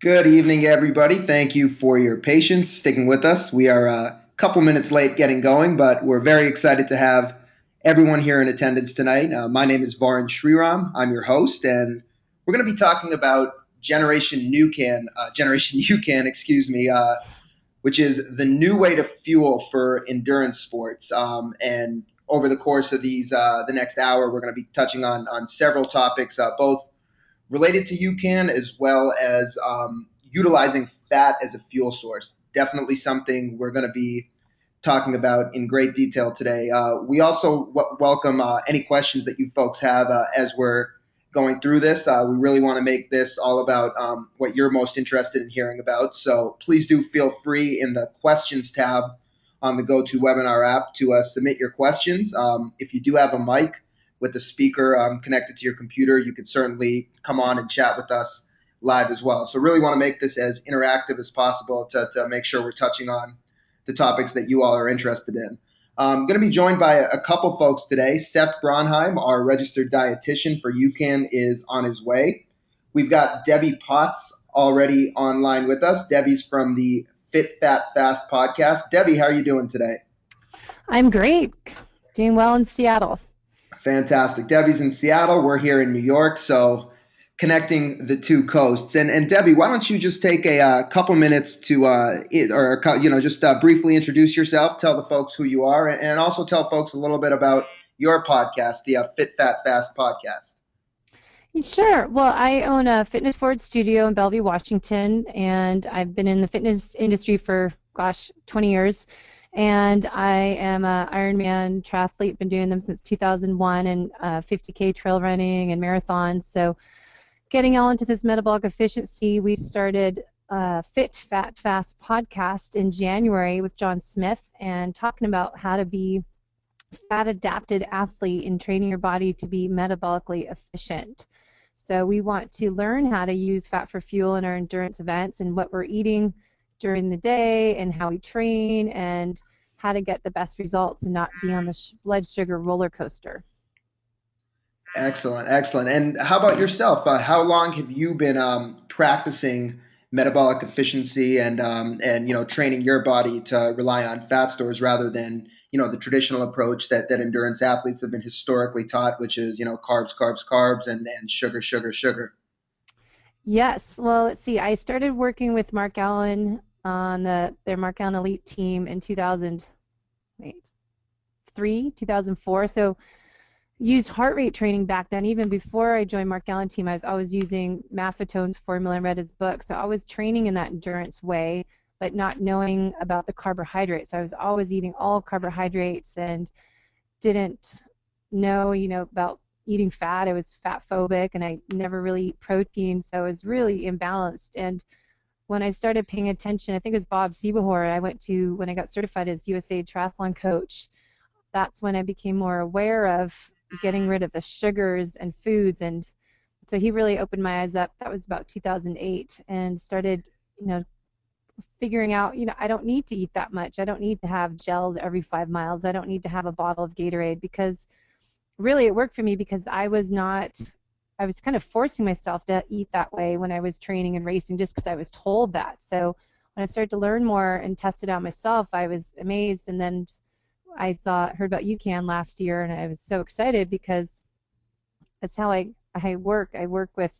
Good evening, everybody. Thank you for your patience sticking with us. We are a couple minutes late getting going, but we're very excited to have everyone here in attendance tonight. My name is Varun Sriram. I'm your host, and we're going to be talking about Generation UCAN, excuse me, which is the new way to fuel for endurance sports. And over the course of the next hour, we're going to be touching on several topics, both related to UCAN as well as utilizing fat as a fuel source. Definitely something we're going to be talking about in great detail today. We also welcome any questions that you folks have as we're going through this. We really want to make this all about what you're most interested in hearing about. So please do feel free in the questions tab on the GoToWebinar app to submit your questions. If you do have a mic with the speaker connected to your computer, you could certainly come on and chat with us live as well. So really want to make this as interactive as possible to make sure we're touching on the topics that you all are interested in. I'm going to be joined by a couple folks today. Seth Bronheim, our registered dietitian for UCAN, is on his way. We've got Debbie Potts already online with us. Debbie's from the Fit Fat Fast podcast. Debbie, how are you doing today? I'm great. Doing well in Seattle. Fantastic. Debbie's in Seattle. We're here in New York. So connecting the two coasts. And Debbie, why don't you just take a couple minutes to, just briefly introduce yourself, tell the folks who you are, and also tell folks a little bit about your podcast, the Fit Fat Fast podcast. Sure. Well, I own a fitness forward studio in Bellevue, Washington, and I've been in the fitness industry for, 20 years. And I am an Ironman triathlete, been doing them since 2001, and 50K trail running and marathons. So getting all into this metabolic efficiency, we started Fit Fat Fast podcast in January with John Smith and talking about how to be fat adapted athlete and training your body to be metabolically efficient. So we want to learn how to use fat for fuel in our endurance events and what we're eating during the day and how we train and how to get the best results and not be on the blood sugar roller coaster. Excellent, excellent. And how about yourself? How long have you been practicing metabolic efficiency and training your body to rely on fat stores rather than the traditional approach that endurance athletes have been historically taught, which is carbs, carbs, carbs, and sugar, sugar, sugar. Yes. Well, let's see. I started working with Mark Allen on their Mark Allen Elite team in 2003, 2004. So used heart rate training back then. Even before I joined Mark Allen team, I was always using Maffetone's formula and read his book. So I was training in that endurance way, but not knowing about the carbohydrates. So I was always eating all carbohydrates and didn't know, about eating fat. I was fat phobic and I never really eat protein. So I was really imbalanced. And when I started paying attention, I think it was Bob Seebehor, I went to when I got certified as USA triathlon coach. That's when I became more aware of getting rid of the sugars and foods. And so he really opened my eyes up. That was about 2008 and started, figuring out, I don't need to eat that much. I don't need to have gels every 5 miles. I don't need to have a bottle of Gatorade because really it worked for me because I was kind of forcing myself to eat that way when I was training and racing just because I was told that. So when I started to learn more and test it out myself, I was amazed. And then heard about UCAN last year, and I was so excited because that's how I work. I work with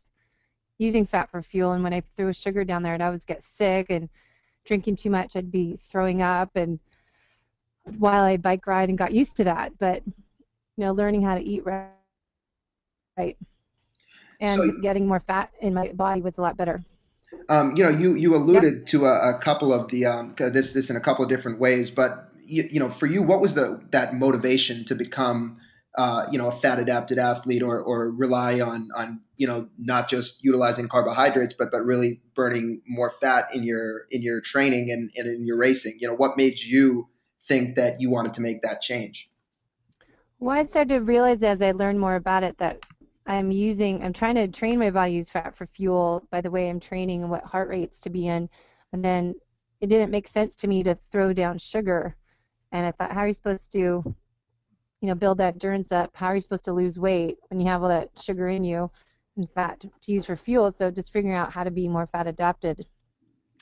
using fat for fuel, and when I threw sugar down there, I'd always get sick, and drinking too much, I'd be throwing up, and while I bike ride and got used to that, but learning how to eat right So and getting more fat in my body was a lot better. you Yep. alluded to a couple of the this in a couple of different ways, but for you, what was that motivation to become a fat adapted athlete or rely on not just utilizing carbohydrates but really burning more fat in your training and in your racing? What made you think that you wanted to make that change? Well, I started to realize as I learned more about it that I'm trying to train my body to use fat for fuel by the way I'm training and what heart rates to be in. And then it didn't make sense to me to throw down sugar. And I thought, how are you supposed to, build that endurance up? How are you supposed to lose weight when you have all that sugar in you? and fat to use for fuel. So just figuring out how to be more fat adapted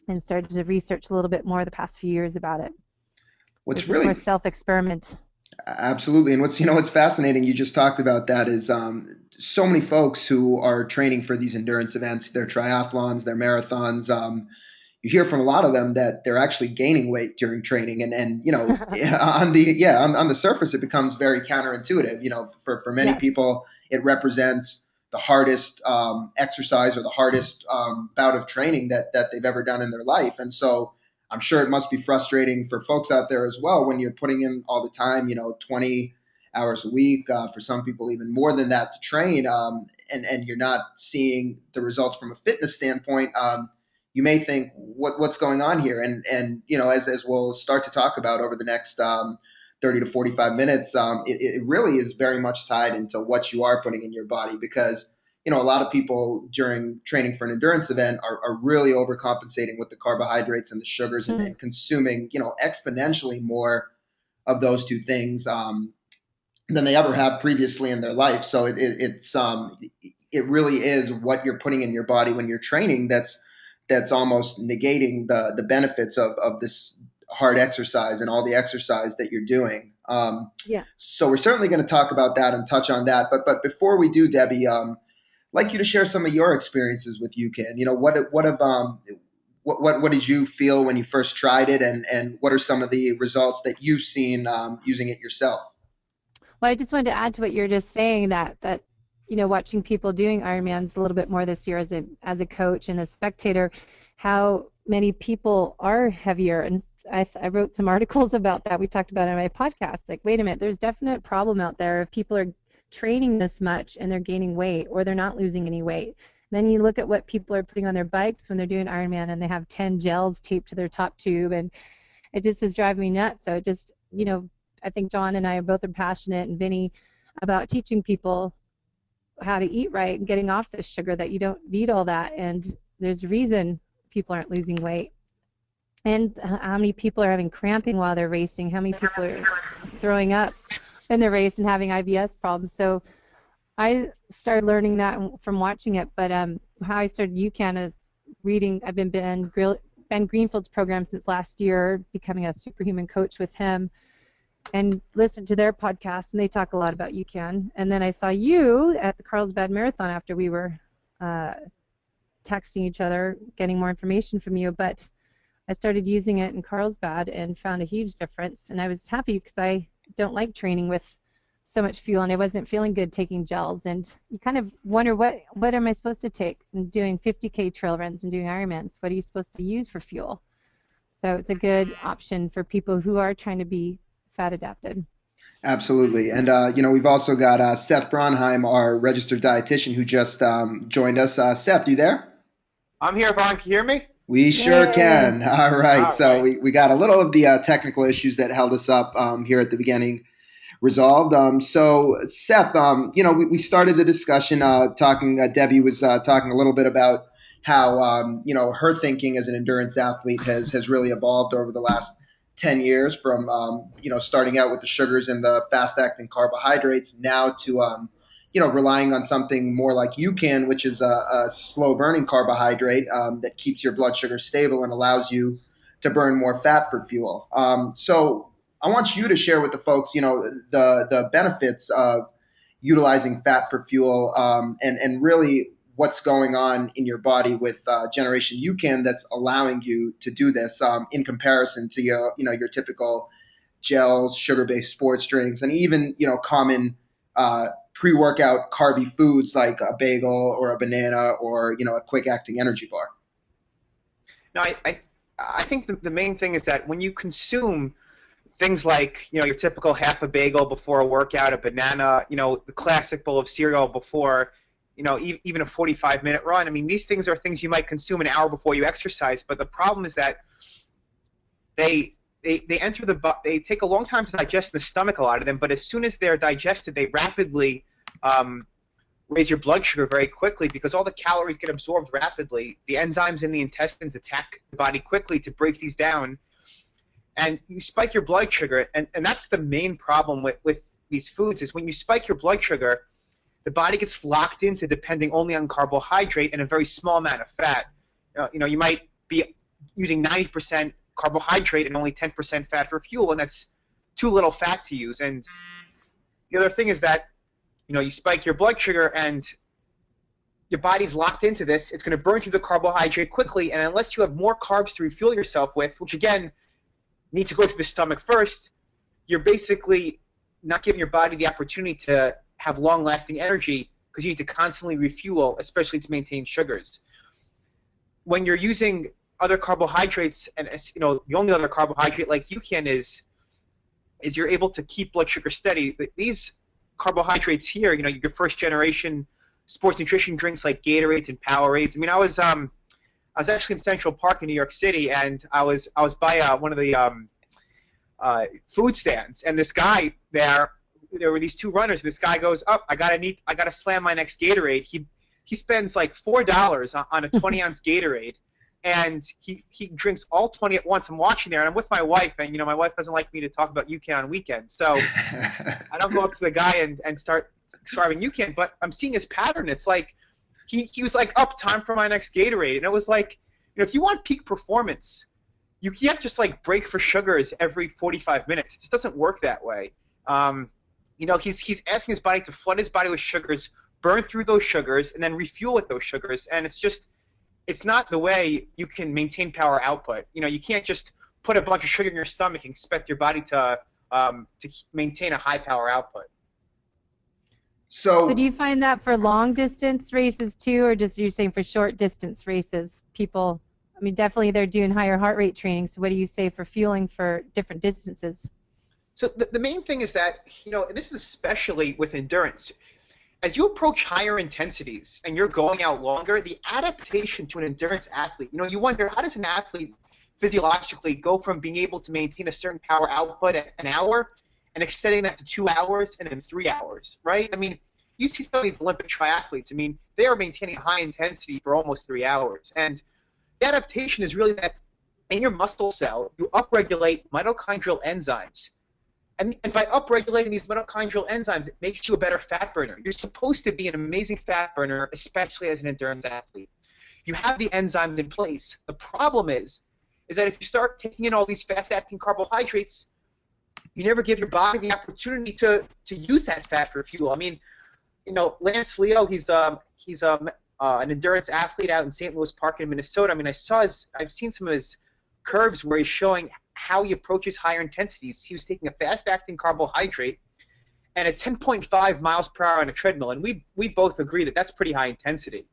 and started to research a little bit more the past few years about it. So What's just more really self-experiment. Absolutely. And what's fascinating, you just talked about that, is so many folks who are training for these endurance events, their triathlons, their marathons. You hear from a lot of them that they're actually gaining weight during training, and on the surface it becomes very counterintuitive. For many Yes. people it represents the hardest exercise or the hardest bout of training that they've ever done in their life, and so I'm sure it must be frustrating for folks out there as well when you're putting in all the time, 20 hours a week, for some people even more than that to train, and you're not seeing the results from a fitness standpoint. You may think, what's going on here? And as we'll start to talk about over the next 30 to 45 minutes, it really is very much tied into what you are putting in your body, because a lot of people during training for an endurance event are really overcompensating with the carbohydrates and the sugars, and consuming exponentially more of those two things than they ever have previously in their life. So it really is what you're putting in your body when you're training that's almost negating the benefits of this hard exercise and all the exercise that you're doing. Yeah. So we're certainly going to talk about that and touch on that. But before we do, Debbie, like you to share some of your experiences with UCAN. What did you feel when you first tried it, and what are some of the results that you've seen using it yourself? Well, I just wanted to add to what you're just saying that watching people doing Ironmans a little bit more this year as a coach and a spectator, how many people are heavier. And I wrote some articles about that. We talked about it on my podcast. Like, wait a minute, there's definite problem out there if people are training this much and they're gaining weight or they're not losing any weight. Then you look at what people are putting on their bikes when they're doing Ironman, and they have 10 gels taped to their top tube, and it just is driving me nuts. So it just, I think John and I both are passionate, and Vinnie, about teaching people how to eat right and getting off the sugar, that you don't need all that. And there's a reason people aren't losing weight. And how many people are having cramping while they're racing? How many people are throwing up in their race and having IBS problems? So I started learning that from watching it. But how I started UCAN is reading. I've been Ben Greenfield's program since last year, becoming a superhuman coach with him, and listened to their podcast, and they talk a lot about UCAN. And then I saw you at the Carlsbad Marathon after we were texting each other, getting more information from you. But I started using it in Carlsbad and found a huge difference. And I was happy because I don't like training with so much fuel, and I wasn't feeling good taking gels. And you kind of wonder, what am I supposed to take? And doing 50K trail runs and doing Ironmans, what are you supposed to use for fuel? So it's a good option for people who are trying to be fat adapted. Absolutely. And, we've also got Seth Bronheim, our registered dietitian, who just joined us. Seth, you there? I'm here, Vaughn. Can you hear me? We sure Yay! can. All right. All So right. we got a little of the technical issues that held us up here at the beginning resolved. So Seth, we started the discussion talking. Debbie was talking a little bit about how her thinking as an endurance athlete has really evolved over the last 10 years, from starting out with the sugars and the fast acting carbohydrates, now to relying on something more like UCAN, which is a slow burning carbohydrate that keeps your blood sugar stable and allows you to burn more fat for fuel. So I want you to share with the folks, the benefits of utilizing fat for fuel, and really what's going on in your body with Generation UCAN that's allowing you to do this, in comparison to your typical gels, sugar-based sports drinks, and even common pre-workout carby foods like a bagel or a banana or a quick-acting energy bar. No, I think the main thing is that when you consume things like your typical half a bagel before a workout, a banana, the classic bowl of cereal before even a 45-minute run. I mean, these things are things you might consume an hour before you exercise, but the problem is that they enter they take a long time to digest in the stomach, a lot of them, but as soon as they're digested, they rapidly raise your blood sugar very quickly, because all the calories get absorbed rapidly. The enzymes in the intestines attack the body quickly to break these down, and you spike your blood sugar. And that's the main problem with these foods, is when you spike your blood sugar, the body gets locked into depending only on carbohydrate and a very small amount of fat. You might be using 90% carbohydrate and only 10% fat for fuel, and that's too little fat to use. And the other thing is that, you spike your blood sugar and your body's locked into this. It's going to burn through the carbohydrate quickly, and unless you have more carbs to refuel yourself with, which again need to go through the stomach first, you're basically not giving your body the opportunity to have long-lasting energy because you need to constantly refuel, especially to maintain sugars. When you're using other carbohydrates, and the only other carbohydrate like UCAN is you're able to keep blood sugar steady. These carbohydrates here, your first generation sports nutrition drinks like Gatorades and Powerades. I mean, I was actually in Central Park in New York City, and I was by one of the food stands, and this guy there were these two runners. This guy goes, "Oh, I gotta slam my next Gatorade." He spends like $4 on a 20-ounce Gatorade, and he drinks all 20 at once. I'm watching there, and I'm with my wife, and my wife doesn't like me to talk about UCAN on weekends, so I don't go up to the guy and start describing UCAN, but I'm seeing his pattern. It's like he was like, "Up, time for my next Gatorade," and it was like, if you want peak performance, you can't just like break for sugars every 45 minutes. It just doesn't work that way. He's asking his body to flood his body with sugars, burn through those sugars, and then refuel with those sugars. And it's not the way you can maintain power output. You can't just put a bunch of sugar in your stomach and expect your body to maintain a high power output. So do you find that for long distance races too, or just you're saying for short distance races, people, I mean, definitely they're doing higher heart rate training. So what do you say for fueling for different distances? So the main thing is that, this is especially with endurance. As you approach higher intensities and you're going out longer, the adaptation to an endurance athlete, you wonder, how does an athlete physiologically go from being able to maintain a certain power output at an hour and extending that to 2 hours and then 3 hours, right? I mean, you see some of these Olympic triathletes, I mean, they are maintaining high intensity for almost 3 hours. And the adaptation is really that in your muscle cell, you upregulate mitochondrial enzymes. And by upregulating these mitochondrial enzymes, it makes you a better fat burner. You're supposed to be an amazing fat burner, especially as an endurance athlete. You have the enzymes in place. The problem is that if you start taking in all these fast-acting carbohydrates, you never give your body the opportunity to use that fat for fuel. I mean, Lance Leo, he's an endurance athlete out in St. Louis Park in Minnesota. I mean, I've seen some of his curves where he's showing how he approaches higher intensities. He was taking a fast-acting carbohydrate and at 10.5 miles per hour on a treadmill, and we both agree that that's pretty high intensity.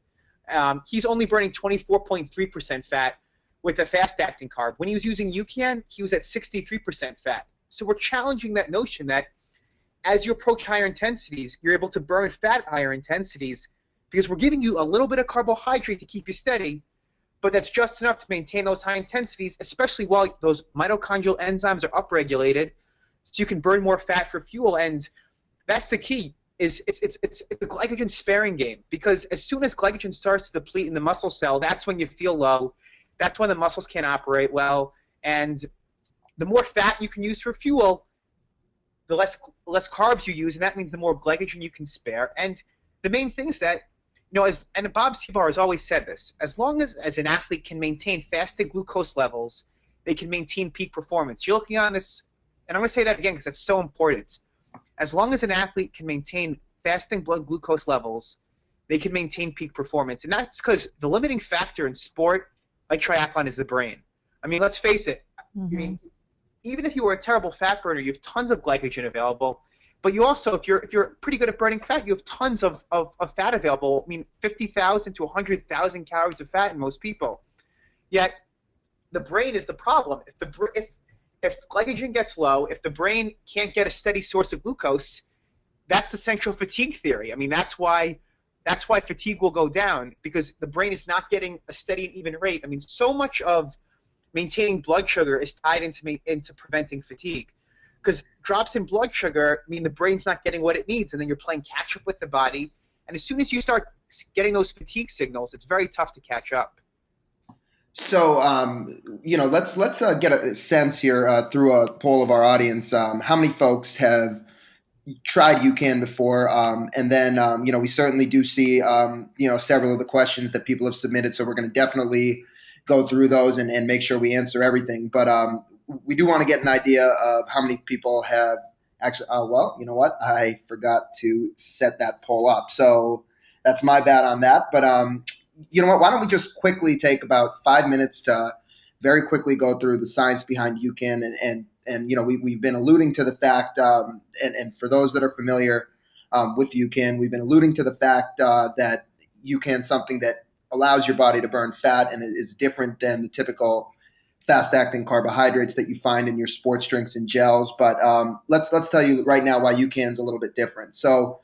He's only burning 24.3% fat with a fast-acting carb. When he was using UCAN, he was at 63% fat. So we're challenging that notion that as you approach higher intensities, you're able to burn fat at higher intensities because we're giving you a little bit of carbohydrate to keep you steady, but that's just enough to maintain those high intensities, especially while those mitochondrial enzymes are upregulated, so you can burn more fat for fuel. And that's the key. It's a glycogen sparing game, because as soon as glycogen starts to deplete in the muscle cell, that's when you feel low. That's when the muscles can't operate well. And the more fat you can use for fuel, the less carbs you use, and that means the more glycogen you can spare. And the main thing is that, and Bob Seabar has always said this, as long as an athlete can maintain fasted glucose levels, they can maintain peak performance. You're looking on this, and I'm going to say that again because it's so important. As long as an athlete can maintain fasting blood glucose levels, they can maintain peak performance. And that's because the limiting factor in sport like triathlon is the brain. I mean, let's face it. Mm-hmm. I mean, even if you were a terrible fat burner, you have tons of glycogen available. But you also, if you're pretty good at burning fat, you have tons of fat available. I mean, 50,000 to 100,000 calories of fat in most people. Yet, the brain is the problem. If glycogen gets low, if the brain can't get a steady source of glucose, that's the central fatigue theory. I mean, that's why fatigue will go down, because the brain is not getting a steady and even rate. I mean, so much of maintaining blood sugar is tied into preventing fatigue. Because drops in blood sugar mean the brain's not getting what it needs, and then you're playing catch up with the body. And as soon as you start getting those fatigue signals, it's very tough to catch up. So, let's get a sense here through a poll of our audience. How many folks have tried UCAN before, and then we certainly do see several of the questions that people have submitted. So we're going to definitely go through those and make sure we answer everything. But we do want to get an idea of how many people have actually. Well, you know what? I forgot to set that poll up, so that's my bad on that. But you know what? Why don't we just quickly take about 5 minutes to very quickly go through the science behind UCAN and we've been alluding to the fact, and for those that are familiar with UCAN, we've been alluding to the fact that UCAN is something that allows your body to burn fat and is different than the typical fast-acting carbohydrates that you find in your sports drinks and gels. But let's tell you right now why UCAN is a little bit different. So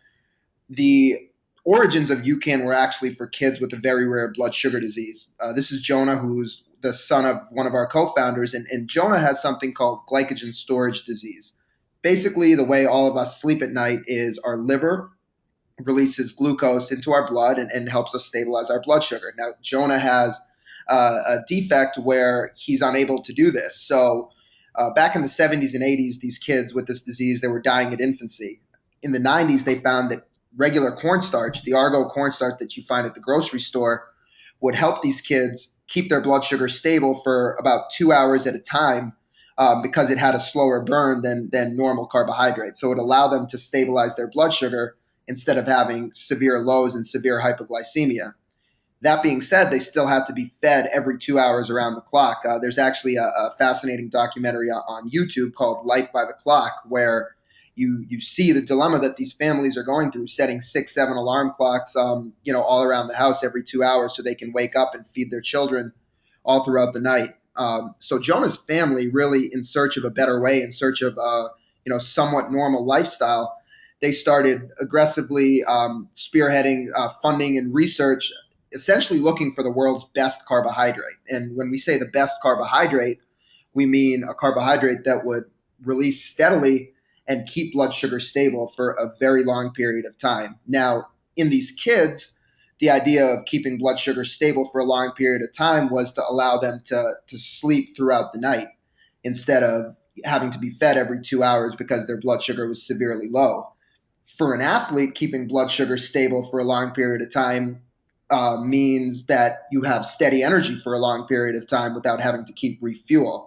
the origins of UCAN were actually for kids with a very rare blood sugar disease. This is Jonah, who's the son of one of our co-founders, and Jonah has something called glycogen storage disease. Basically, the way all of us sleep at night is our liver releases glucose into our blood and helps us stabilize our blood sugar. Now, Jonah has a defect where he's unable to do this. So back in the 70s and 80s, these kids with this disease, they were dying at infancy. In the 90s, they found that regular cornstarch, the Argo cornstarch that you find at the grocery store, would help these kids keep their blood sugar stable for about 2 hours at a time because it had a slower burn than normal carbohydrates. So it allowed them to stabilize their blood sugar instead of having severe lows and severe hypoglycemia. That being said, they still have to be fed every 2 hours around the clock. There's actually a fascinating documentary on YouTube called Life by the Clock, where you see the dilemma that these families are going through, setting 6, 7 alarm clocks, all around the house every 2 hours so they can wake up and feed their children all throughout the night. So Jonah's family, really in search of a better way, in search of somewhat normal lifestyle, they started aggressively spearheading funding and research, essentially looking for the world's best carbohydrate. And when we say the best carbohydrate, we mean a carbohydrate that would release steadily and keep blood sugar stable for a very long period of time. Now, in these kids, the idea of keeping blood sugar stable for a long period of time was to allow them to sleep throughout the night instead of having to be fed every 2 hours because their blood sugar was severely low. For an athlete, keeping blood sugar stable for a long period of time means that you have steady energy for a long period of time without having to keep refuel.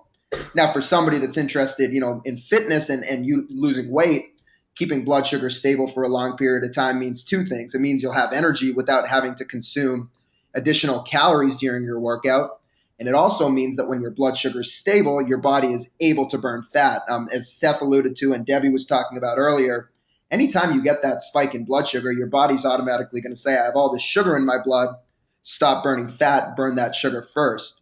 Now, for somebody that's interested, in fitness and you losing weight, keeping blood sugar stable for a long period of time means two things. It means you'll have energy without having to consume additional calories during your workout. And it also means that when your blood sugar is stable, your body is able to burn fat. As Seth alluded to and Debbie was talking about earlier, anytime you get that spike in blood sugar, your body's automatically going to say, I have all this sugar in my blood, stop burning fat, burn that sugar first.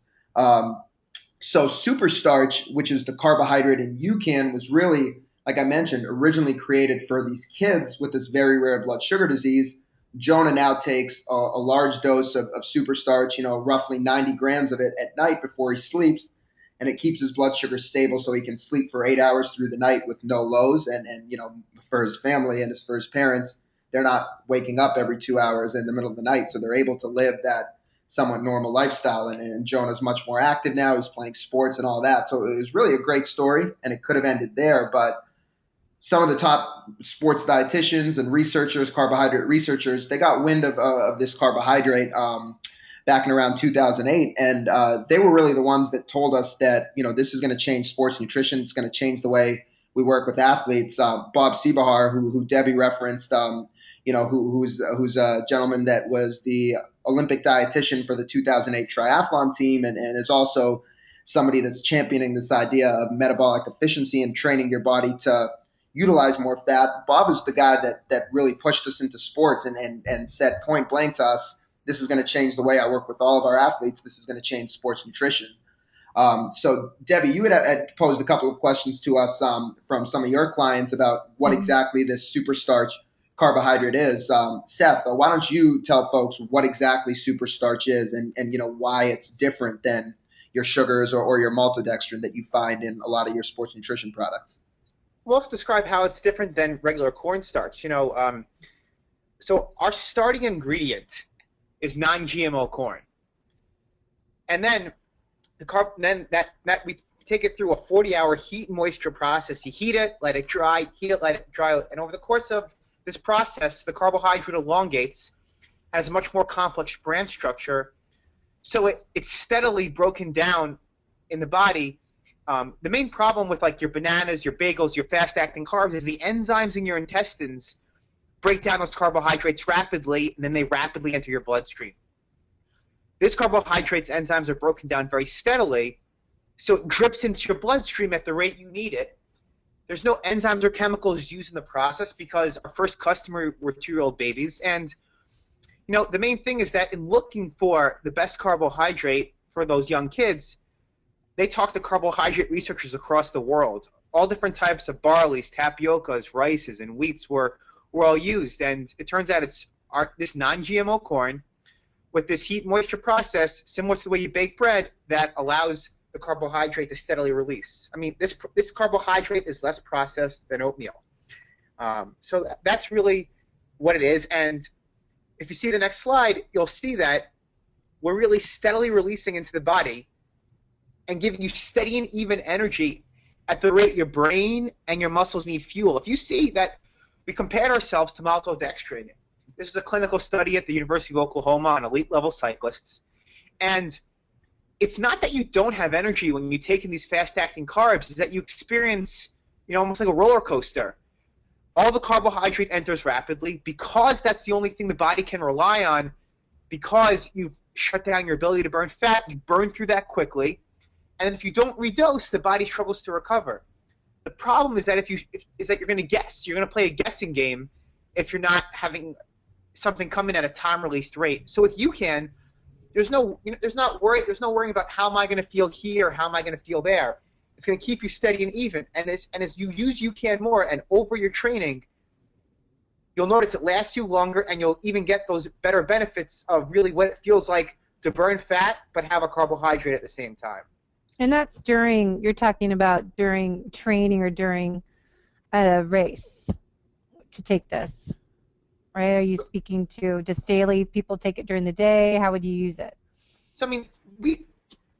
So superstarch, which is the carbohydrate in UCAN, was really, like I mentioned, originally created for these kids with this very rare blood sugar disease. Jonah now takes a large dose of superstarch, roughly 90 grams of it at night before he sleeps, and it keeps his blood sugar stable so he can sleep for 8 hours through the night with no lows. And for his family and for his parents, they're not waking up every 2 hours in the middle of the night, so they're able to live that somewhat normal lifestyle. And Jonah's much more active now. He's playing sports and all that. So it was really a great story, and it could have ended there. But some of the top sports dietitians and researchers, carbohydrate researchers, they got wind of this carbohydrate back in around 2008. And they were really the ones that told us that, this is going to change sports nutrition. It's going to change the way we work with athletes. Bob Seebahar, who Debbie referenced, who's a gentleman that was the Olympic dietitian for the 2008 triathlon team and is also somebody that's championing this idea of metabolic efficiency and training your body to utilize more fat. Bob is the guy that really pushed us into sports and said point blank to us, this is going to change the way I work with all of our athletes. This is going to change sports nutrition. So, Debbie, you had posed a couple of questions to us from some of your clients about what exactly this superstarch carbohydrate is. Seth, why don't you tell folks what exactly superstarch is and why it's different than your sugars or your maltodextrin that you find in a lot of your sports nutrition products? Well, let's describe how it's different than regular cornstarch. So our starting ingredient is non-GMO corn, and then we take it through a 40-hour heat and moisture process. You heat it, let it dry, heat it, let it dry out. And over the course of this process, the carbohydrate elongates, has a much more complex branch structure, so it's steadily broken down in the body. The main problem with like your bananas, your bagels, your fast-acting carbs is the enzymes in your intestines break down those carbohydrates rapidly, and then they rapidly enter your bloodstream. This carbohydrates enzymes are broken down very steadily, so it drips into your bloodstream at the rate you need it. There's no enzymes or chemicals used in the process because our first customer were 2-year-old babies. And you know, the main thing is that in looking for the best carbohydrate for those young kids, they talked to carbohydrate researchers across the world. All different types of barleys, tapiocas, rices, and wheats were all used. And it turns out it's this non-GMO corn with this heat and moisture process, similar to the way you bake bread, that allows the carbohydrate to steadily release. I mean, this carbohydrate is less processed than oatmeal. So that's really what it is. And if you see the next slide, you'll see that we're really steadily releasing into the body and giving you steady and even energy at the rate your brain and your muscles need fuel. If you see that we compared ourselves to maltodextrin, this is a clinical study at the University of Oklahoma on elite-level cyclists, and it's not that you don't have energy when you take in these fast-acting carbs, it's that you experience, you know, almost like a roller coaster. All the carbohydrate enters rapidly because that's the only thing the body can rely on, because you've shut down your ability to burn fat, you burn through that quickly, and if you don't redose, the body struggles to recover. The problem is that you're going to guess. You're going to play a guessing game if you're not having something come in at a time-released rate. So with UCAN, there's no worrying about how am I going to feel here, how am I going to feel there. It's going to keep you steady and even. And as you use UCAN more and over your training, you'll notice it lasts you longer, and you'll even get those better benefits of really what it feels like to burn fat but have a carbohydrate at the same time. And that's you're talking about during training or during a race to take this, right? Are you speaking to just daily? People take it during the day? How would you use it? So, I mean,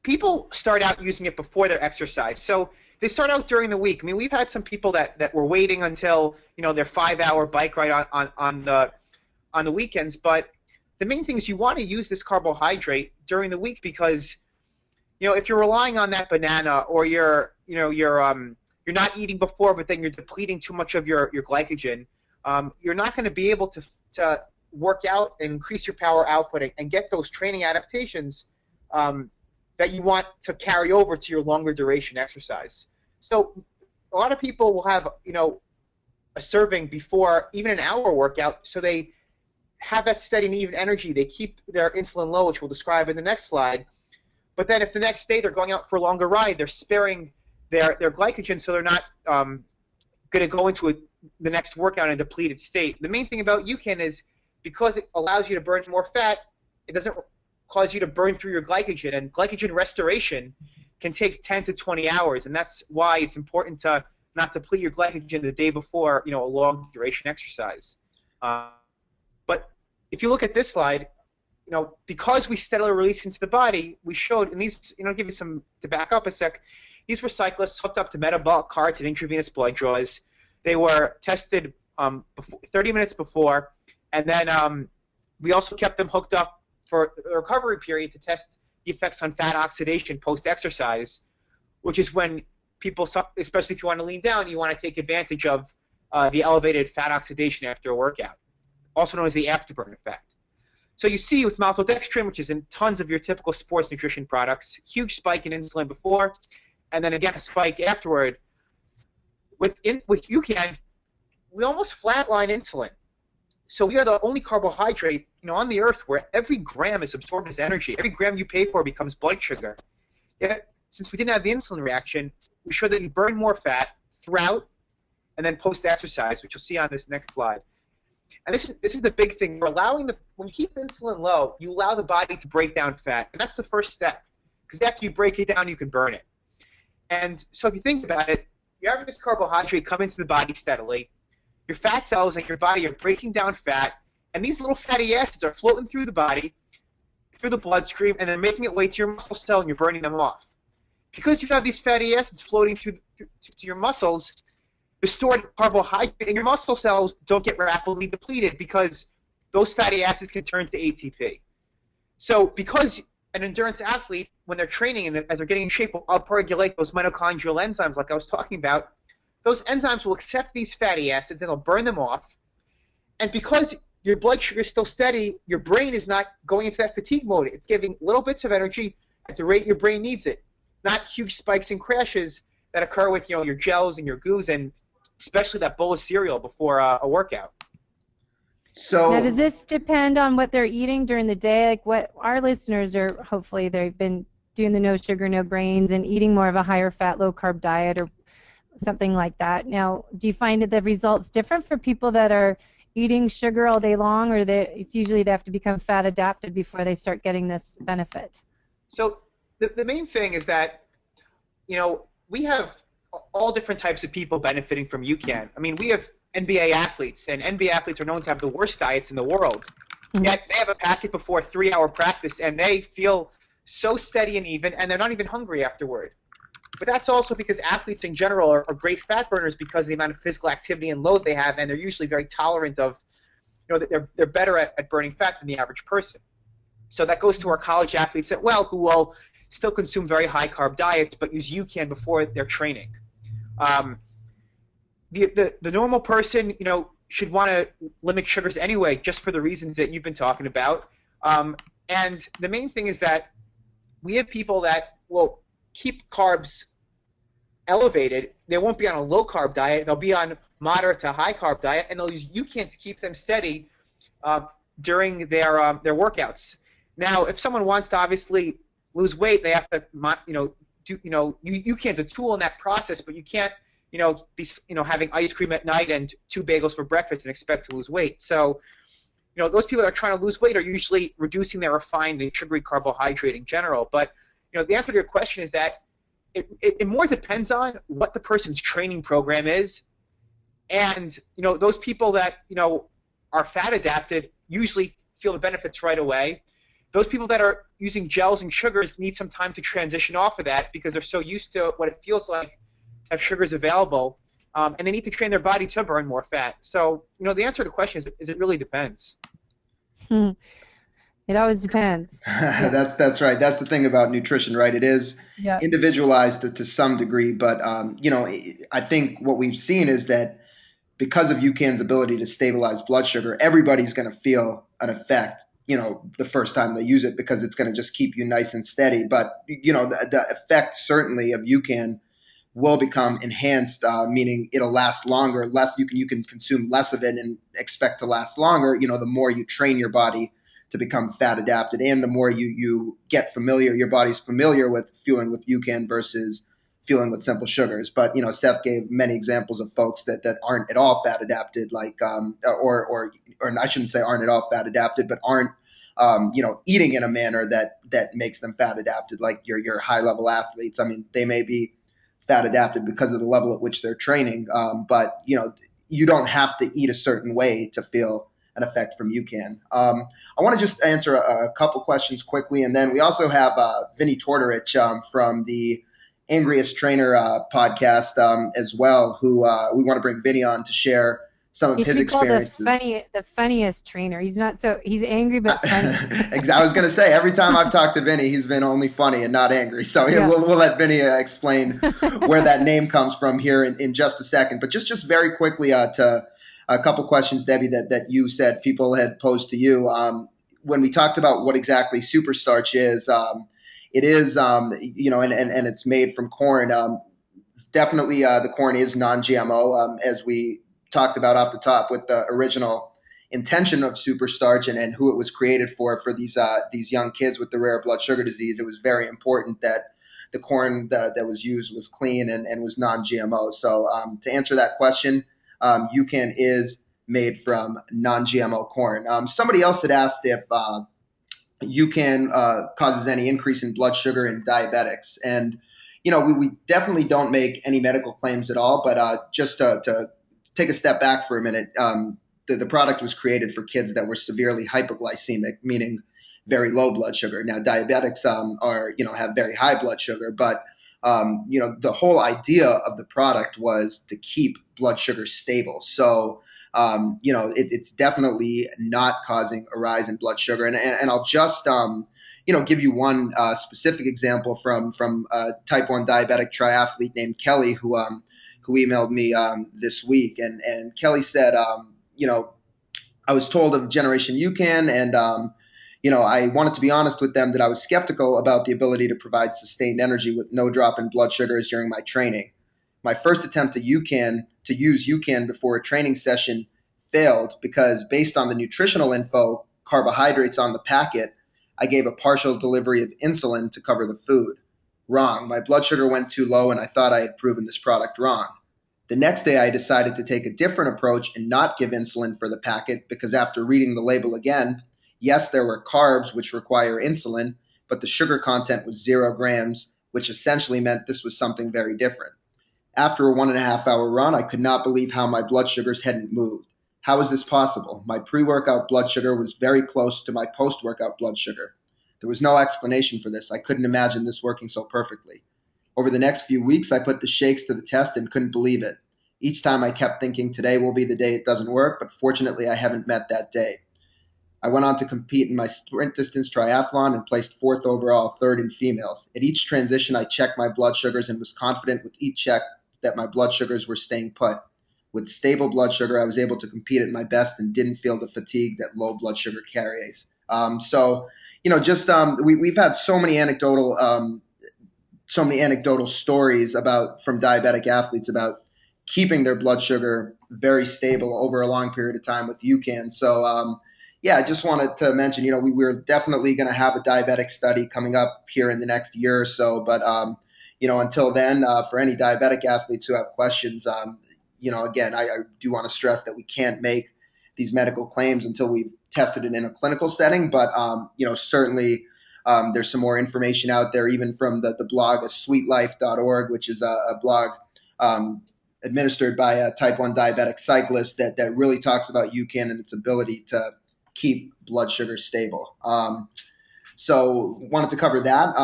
people start out using it before their exercise. So they start out during the week. I mean, we've had some people that were waiting until, you know, their 5-hour bike ride on the weekends. But the main thing is you want to use this carbohydrate during the week because, you know, if you're relying on that banana, or you're not eating before, but then you're depleting too much of your glycogen, you're not going to be able to work out and increase your power output and get those training adaptations that you want to carry over to your longer duration exercise. So a lot of people will have, you know, a serving before even an hour workout, so they have that steady and even energy. They keep their insulin low, which we'll describe in the next slide. But then if the next day they're going out for a longer ride, they're sparing their glycogen, so they're not going to go into the next workout in a depleted state. The main thing about UCAN is because it allows you to burn more fat, it doesn't cause you to burn through your glycogen, and glycogen restoration can take 10 to 20 hours, and that's why it's important to not deplete your glycogen the day before, you know, a long duration exercise. But if you look at this slide, you know, because we steadily release into the body, we showed, and these, you know, give you some to back up a sec. These were cyclists hooked up to metabolic carts and intravenous blood draws. They were tested 30 minutes before, and then we also kept them hooked up for a recovery period to test the effects on fat oxidation post-exercise, which is when people, especially if you want to lean down, you want to take advantage of the elevated fat oxidation after a workout, also known as the afterburn effect. So you see with maltodextrin, which is in tons of your typical sports nutrition products, huge spike in insulin before, and then again a spike afterward. With UCAN, we almost flatline insulin. So we are the only carbohydrate, you know, on the earth where every gram is absorbed as energy. Every gram you pay for becomes blood sugar. Yet, since we didn't have the insulin reaction, we showed that you burn more fat throughout and then post-exercise, which you'll see on this next slide. And this is the big thing. We're allowing when you keep insulin low, you allow the body to break down fat, and that's the first step. Because after you break it down, you can burn it. And so if you think about it, you're having this carbohydrate come into the body steadily. Your fat cells in your body are breaking down fat, and these little fatty acids are floating through the body, through the bloodstream, and then making it way to your muscle cell, and you're burning them off. because you have these fatty acids floating to your muscles, the stored carbohydrate in your muscle cells don't get rapidly depleted because those fatty acids can turn to ATP. So because an endurance athlete, when they're training and as they're getting in shape, will upregulate those mitochondrial enzymes like I was talking about, those enzymes will accept these fatty acids and they'll burn them off. And because your blood sugar is still steady, your brain is not going into that fatigue mode. It's giving little bits of energy at the rate your brain needs it, not huge spikes and crashes that occur with your gels and your goos and especially that bowl of cereal before a workout. So now, does this depend on what they're eating during the day? Like what our listeners are, hopefully they've been doing the no sugar, no grains and eating more of a higher fat, low carb diet or something like that. Now, do you find that the results different for people that are eating sugar all day long, or it's usually they have to become fat adapted before they start getting this benefit? So the main thing is that, we have all different types of people benefiting from UCAN. I mean, we have NBA athletes, and NBA athletes are known to have the worst diets in the world. Mm-hmm. Yet they have a packet before a 3-hour practice, and they feel so steady and even, and they're not even hungry afterward. But that's also because athletes in general are great fat burners because of the amount of physical activity and load they have, and they're usually very tolerant of, they're better at burning fat than the average person. So that goes to our college athletes as well, who will still consume very high carb diets but use UCAN before their training. The normal person, should want to limit sugars anyway, just for the reasons that you've been talking about. And the main thing is that we have people that will keep carbs elevated. They won't be on a low carb diet. They'll be on moderate to high carb diet, and they'll use UCAN to keep them steady during their workouts. Now, if someone wants to obviously lose weight, they have to, UCAN's a tool in that process, but you can't, be, having ice cream at night and 2 bagels for breakfast and expect to lose weight. So, those people that are trying to lose weight are usually reducing their refined and sugary carbohydrate in general. But, the answer to your question is that it more depends on what the person's training program is. And, those people that, are fat adapted usually feel the benefits right away. Those people that are using gels and sugars need some time to transition off of that because they're so used to what it feels like to have sugars available, and they need to train their body to burn more fat. So, the answer to the question is it really depends. It always depends. That's right. That's the thing about nutrition, right? It is individualized to some degree, but I think what we've seen is that because of UCAN's ability to stabilize blood sugar, everybody's going to feel an effect, the first time they use it because it's going to just keep you nice and steady. But, the effect certainly of UCAN will become enhanced, meaning it'll last longer. You can consume less of it and expect to last longer, the more you train your body to become fat adapted and the more you get familiar, your body's familiar with fueling with UCAN versus fueling with simple sugars. But, Seth gave many examples of folks that aren't at all fat adapted, like, or I shouldn't say aren't at all fat adapted, but aren't, eating in a manner that makes them fat adapted, like your high level athletes. I mean, they may be fat adapted because of the level at which they're training. But, you don't have to eat a certain way to feel an effect from UCAN. I want to just answer a couple questions quickly. And then we also have Vinnie Tortorich from the Angriest Trainer podcast as well, who we want to bring Vinnie on to share some of his experiences. The funniest trainer. He's angry but funny. I was going to say, every time I've talked to Vinnie, he's been only funny and not angry. So we'll let Vinnie explain where that name comes from here in just a second. But just very quickly to a couple questions, Debbie, that you said people had posed to you. When we talked about what exactly super starch is, it is, and it's made from corn. Definitely the corn is non-GMO, as we talked about off the top with the original intention of super starch and who it was created for these young kids with the rare blood sugar disease. It was very important that the corn that was used was clean and was non-GMO. So to answer that question, UCAN is made from non-GMO corn. Somebody else had asked if UCAN causes any increase in blood sugar in diabetics. And, we definitely don't make any medical claims at all, but just to take a step back for a minute, the product was created for kids that were severely hypoglycemic, meaning very low blood sugar. Now, diabetics have very high blood sugar, but the whole idea of the product was to keep blood sugar stable. So, it's definitely not causing a rise in blood sugar. And I'll just, give you one specific example from a type 1 diabetic triathlete named Kelly who emailed me this week. And Kelly said, I was told of Generation UCAN, and I wanted to be honest with them that I was skeptical about the ability to provide sustained energy with no drop in blood sugars during my training. My first attempt to use UCAN before a training session failed because, based on the nutritional info, carbohydrates on the packet, I gave a partial delivery of insulin to cover the food. Wrong. My blood sugar went too low, and I thought I had proven this product wrong. The next day, I decided to take a different approach and not give insulin for the packet because, after reading the label again, yes, there were carbs which require insulin, but the sugar content was 0 grams, which essentially meant this was something very different. After a 1.5 hour run, I could not believe how my blood sugars hadn't moved. How is this possible? My pre-workout blood sugar was very close to my post-workout blood sugar. There was no explanation for this. I couldn't imagine this working so perfectly. Over the next few weeks, I put the shakes to the test and couldn't believe it. Each time I kept thinking today will be the day it doesn't work, but fortunately I haven't met that day. I went on to compete in my sprint distance triathlon and placed 4th overall, 3rd in females. At each transition, I checked my blood sugars and was confident with each check that my blood sugars were staying put. With stable blood sugar, I was able to compete at my best and didn't feel the fatigue that low blood sugar carries. We've had so many anecdotal stories from diabetic athletes about keeping their blood sugar very stable over a long period of time with UCAN. So, I just wanted to mention, we're definitely going to have a diabetic study coming up here in the next year or so. But, until then, for any diabetic athletes who have questions, again, I do want to stress that we can't make these medical claims until we've tested it in a clinical setting. But, certainly there's some more information out there, even from the blog sweetlife.org, which is a blog administered by a type 1 diabetic cyclist that really talks about UCAN and its ability to keep blood sugar stable. So wanted to cover that.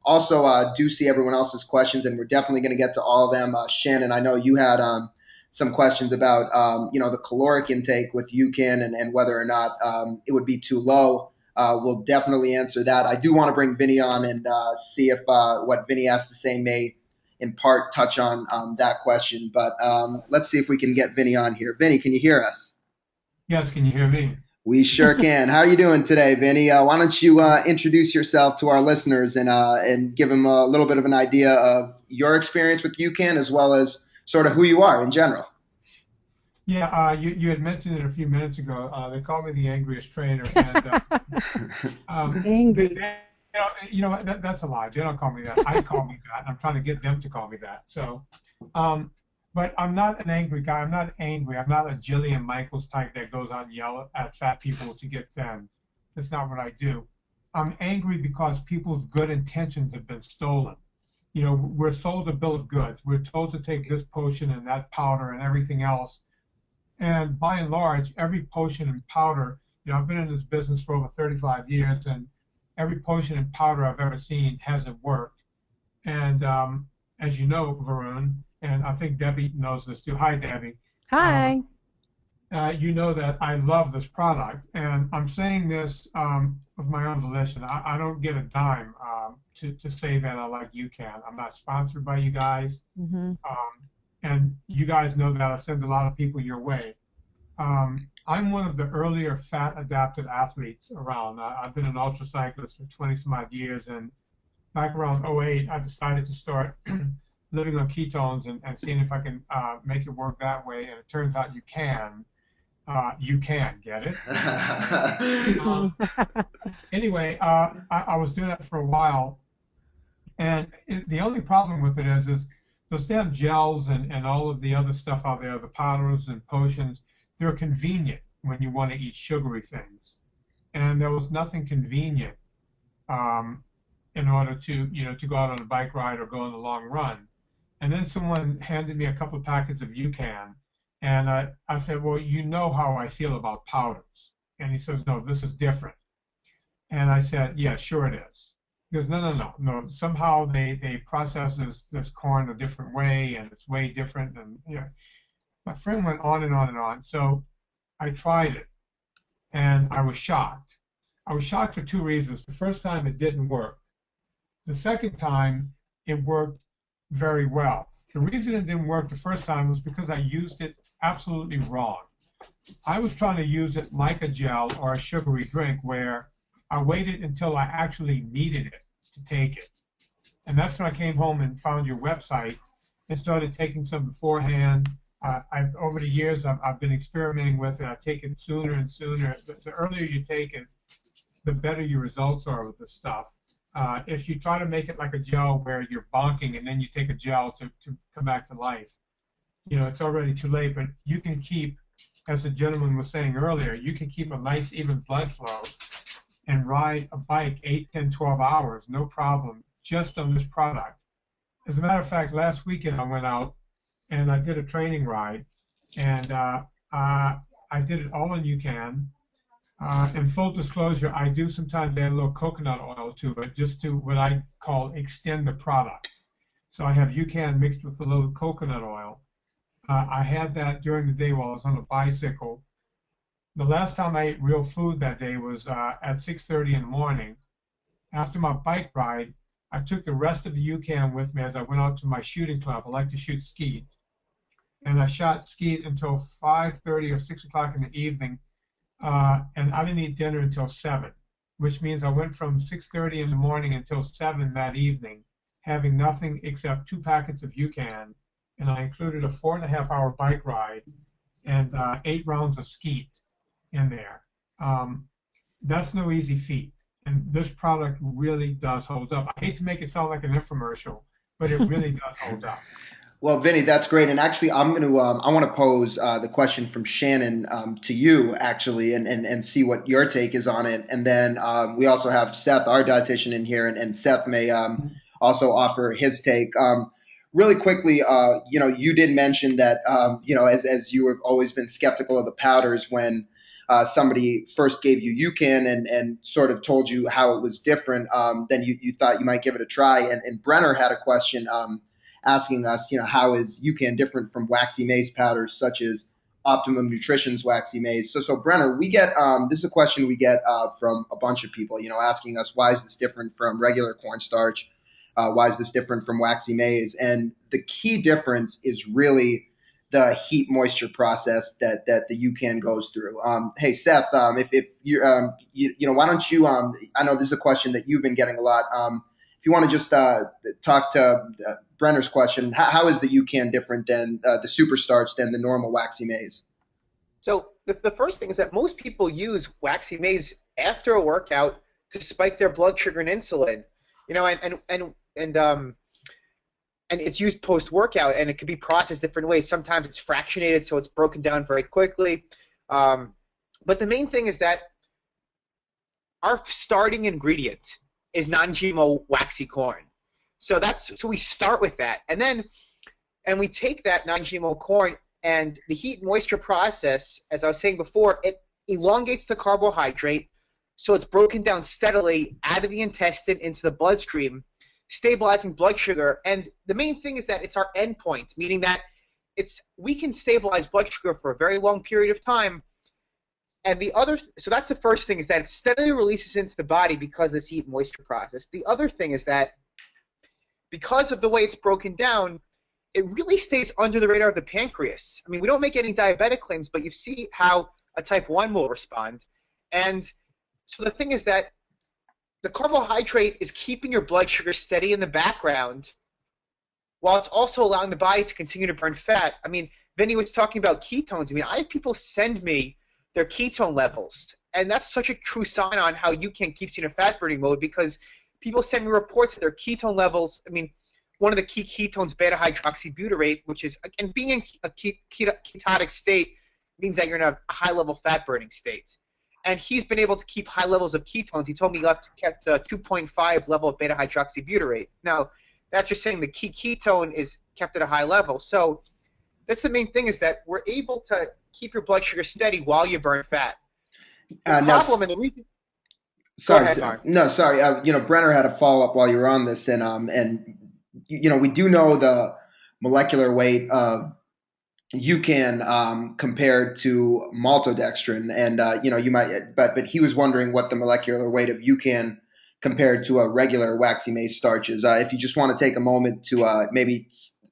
Also, do see everyone else's questions, and we're definitely going to get to all of them. Shannon, I know you had some questions about the caloric intake with UCAN and whether or not it would be too low. We'll definitely answer that. I do want to bring Vinnie on and see if what Vinnie has to say may in part touch on that question. But let's see if we can get Vinnie on here. Vinnie, can you hear us? Yes, can you hear me? We sure can. How are you doing today, Vinnie? Why don't you introduce yourself to our listeners and give them a little bit of an idea of your experience with UCAN as well as sort of who you are in general. Yeah, you had mentioned it a few minutes ago. They call me the angriest trainer, and Angry. that's a lie. They don't call me that. I call me that. I'm trying to get them to call me that. So, but I'm not an angry guy. I'm not angry. I'm not a Jillian Michaels type that goes out and yell at fat people to get thin. That's not what I do. I'm angry because people's good intentions have been stolen. We're sold a bill of goods. We're told to take this potion and that powder and everything else. And by and large, every potion and powder, I've been in this business for over 35 years, and every potion and powder I've ever seen hasn't worked. And as you know, Varun, and I think Debbie knows this too. Hi, Debbie. Hi. You know that I love this product, and I'm saying this of my own volition. I don't get a dime to say that I like UCAN. I'm not sponsored by you guys. Mm-hmm. And you guys know that I send a lot of people your way. I'm one of the earlier fat-adapted athletes around. I've been an ultra cyclist for 20 some odd years, and back around '08, I decided to start living on ketones and seeing if I can make it work that way. And it turns out you can. You can get it. Anyway, I was doing that for a while, and the only problem with it is those damn gels and all of the other stuff out there, the powders and potions, they're convenient when you want to eat sugary things. And there was nothing convenient in order to go out on a bike ride or go on a long run. And then someone handed me a couple of packets of UCAN, and I said, well, you know how I feel about powders. And he says, no, this is different. And I said, yeah, sure it is. goes, no. Somehow they process this corn a different way, and it's way different. And my friend went on and on and on. So I tried it, and I was shocked. I was shocked for two reasons. The first time it didn't work. The second time it worked very well. The reason it didn't work the first time was because I used it absolutely wrong. I was trying to use it like a gel or a sugary drink where I waited until I actually needed it to take it. And that's when I came home and found your website and started taking some beforehand. Over the years, I've been experimenting with it. I take it sooner and sooner. The earlier you take it, the better your results are with the stuff. If you try to make it like a gel where you're bonking and then you take a gel to come back to life, it's already too late. But you can keep, as the gentleman was saying earlier, you can keep a nice even blood flow and ride a bike 8, 10, 12 hours, no problem, just on this product. As a matter of fact, last weekend I went out and I did a training ride, and I did it all in UCAN. In full disclosure, I do sometimes add a little coconut oil to it, just to what I call extend the product. So I have UCAN mixed with a little coconut oil. I had that during the day while I was on a bicycle. The last time I ate real food that day was at 6:30 in the morning. After my bike ride, I took the rest of the UCAN with me as I went out to my shooting club. I like to shoot skeet. And I shot skeet until 5:30 or 6 o'clock in the evening. And I didn't eat dinner until 7, which means I went from 6:30 in the morning until 7 that evening, having nothing except 2 packets of UCAN, and I included a 4.5-hour bike ride and 8 rounds of skeet in there. That's no easy feat, and this product really does hold up. I hate to make it sound like an infomercial, but it really does hold up. Well, Vinny, that's great. And actually, I want to pose the question from Shannon to you, actually, and see what your take is on it. And then we also have Seth, our dietitian, in here, and Seth may also offer his take. Really quickly, you did mention that, as you have always been skeptical of the powders when somebody first gave you UCAN and sort of told you how it was different, then you thought you might give it a try. And Brenner had a question asking us, how is UCAN different from waxy maize powders such as Optimum Nutrition's waxy maize? So Brenner, we get this is a question we get from a bunch of people, asking us, why is this different from regular cornstarch? Why is this different from waxy maize? And the key difference is really the heat moisture process that the UCAN goes through. Hey Seth, if you why don't you? I know this is a question that you've been getting a lot. If you want to just talk to Brenner's question, how is the UCAN different than the superstarch than the normal waxy maize? So the first thing is that most people use waxy maize after a workout to spike their blood sugar and insulin, and it's used post-workout, and it can be processed different ways. Sometimes it's fractionated, so it's broken down very quickly. But the main thing is that our starting ingredient is non-GMO waxy corn. So we start with that, and we take that non-GMO corn, and the heat and moisture process, as I was saying before, it elongates the carbohydrate, so it's broken down steadily out of the intestine into the bloodstream, stabilizing blood sugar. And the main thing is that it's our endpoint, meaning that we can stabilize blood sugar for a very long period of time. And so that's the first thing, is that it steadily releases into the body because of this heat and moisture process. The other thing is that because of the way it's broken down, it really stays under the radar of the pancreas. I mean, we don't make any diabetic claims, but you see how a type 1 will respond. And so the thing is that the carbohydrate is keeping your blood sugar steady in the background while it's also allowing the body to continue to burn fat. I mean, Vinnie was talking about ketones. I mean, I have people send me their ketone levels, and that's such a true sign on how UCAN keeps you in a fat-burning mode, because people send me reports of their ketone levels. I mean, one of the key ketones, beta-hydroxybutyrate, which is, again, being in a ketotic state means that you're in a high-level fat-burning state. And he's been able to keep high levels of ketones. He told me he kept a 2.5 level of beta-hydroxybutyrate. Now, that's just saying the ketone is kept at a high level. So that's the main thing, is that we're able to keep your blood sugar steady while you burn fat. The problem and the reason... Go Sorry, ahead, Mark. no, sorry. Brenner had a follow up while you were on this, and we do know the molecular weight of UCAN compared to maltodextrin, and you might, but he was wondering what the molecular weight of UCAN compared to a regular waxy maize starches. If you just want to take a moment to maybe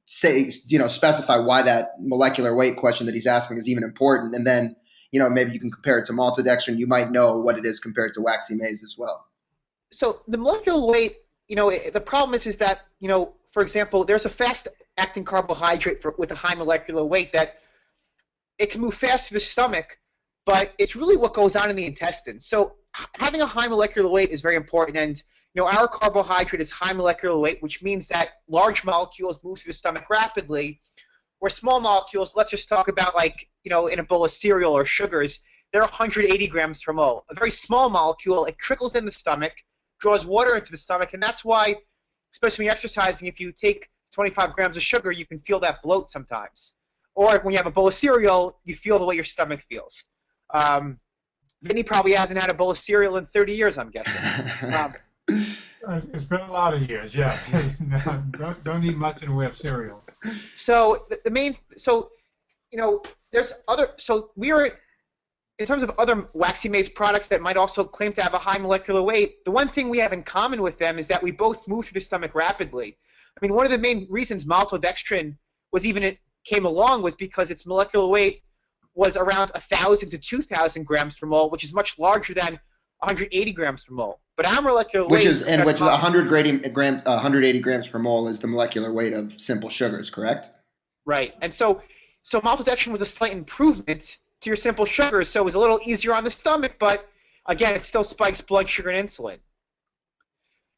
say, specify why that molecular weight question that he's asking is even important, and then maybe you can compare it to maltodextrin. You might know what it is compared to waxy maize as well. So the molecular weight, the problem is that, for example, there's a fast-acting carbohydrate with a high molecular weight that it can move fast through the stomach, but it's really what goes on in the intestines. So having a high molecular weight is very important, and our carbohydrate is high molecular weight, which means that large molecules move through the stomach rapidly, where small molecules, let's just talk about in a bowl of cereal or sugars, they're 180 grams per mole. A very small molecule, it trickles in the stomach, draws water into the stomach, and that's why, especially when you're exercising, if you take 25 grams of sugar, you can feel that bloat sometimes. Or when you have a bowl of cereal, you feel the way your stomach feels. Vinnie probably hasn't had a bowl of cereal in 30 years, I'm guessing. It's been a lot of years, yes. Don't eat much in the way of cereal. So there's other. So we are, in terms of other waxy maize products that might also claim to have a high molecular weight. The one thing we have in common with them is that we both move through the stomach rapidly. I mean, one of the main reasons maltodextrin came along was because its molecular weight was around 1,000 to 2,000 grams per mole, which is much larger than 180 grams per mole. But our molecular weight, which 180 grams per mole is the molecular weight of simple sugars, correct? Right, and so maltodextrin was a slight improvement to your simple sugars, so it was a little easier on the stomach, but again, it still spikes blood sugar and insulin.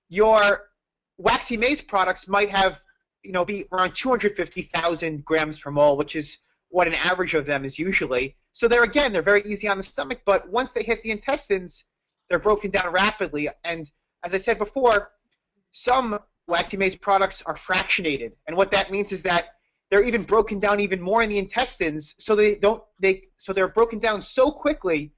Your waxy maize products might have, be around 250,000 grams per mole, which is what an average of them is usually. So they're very easy on the stomach, but once they hit the intestines, they're broken down rapidly. And as I said before, some waxy maize products are fractionated, and what that means is that they're even broken down even more in the intestines, so they're broken down so quickly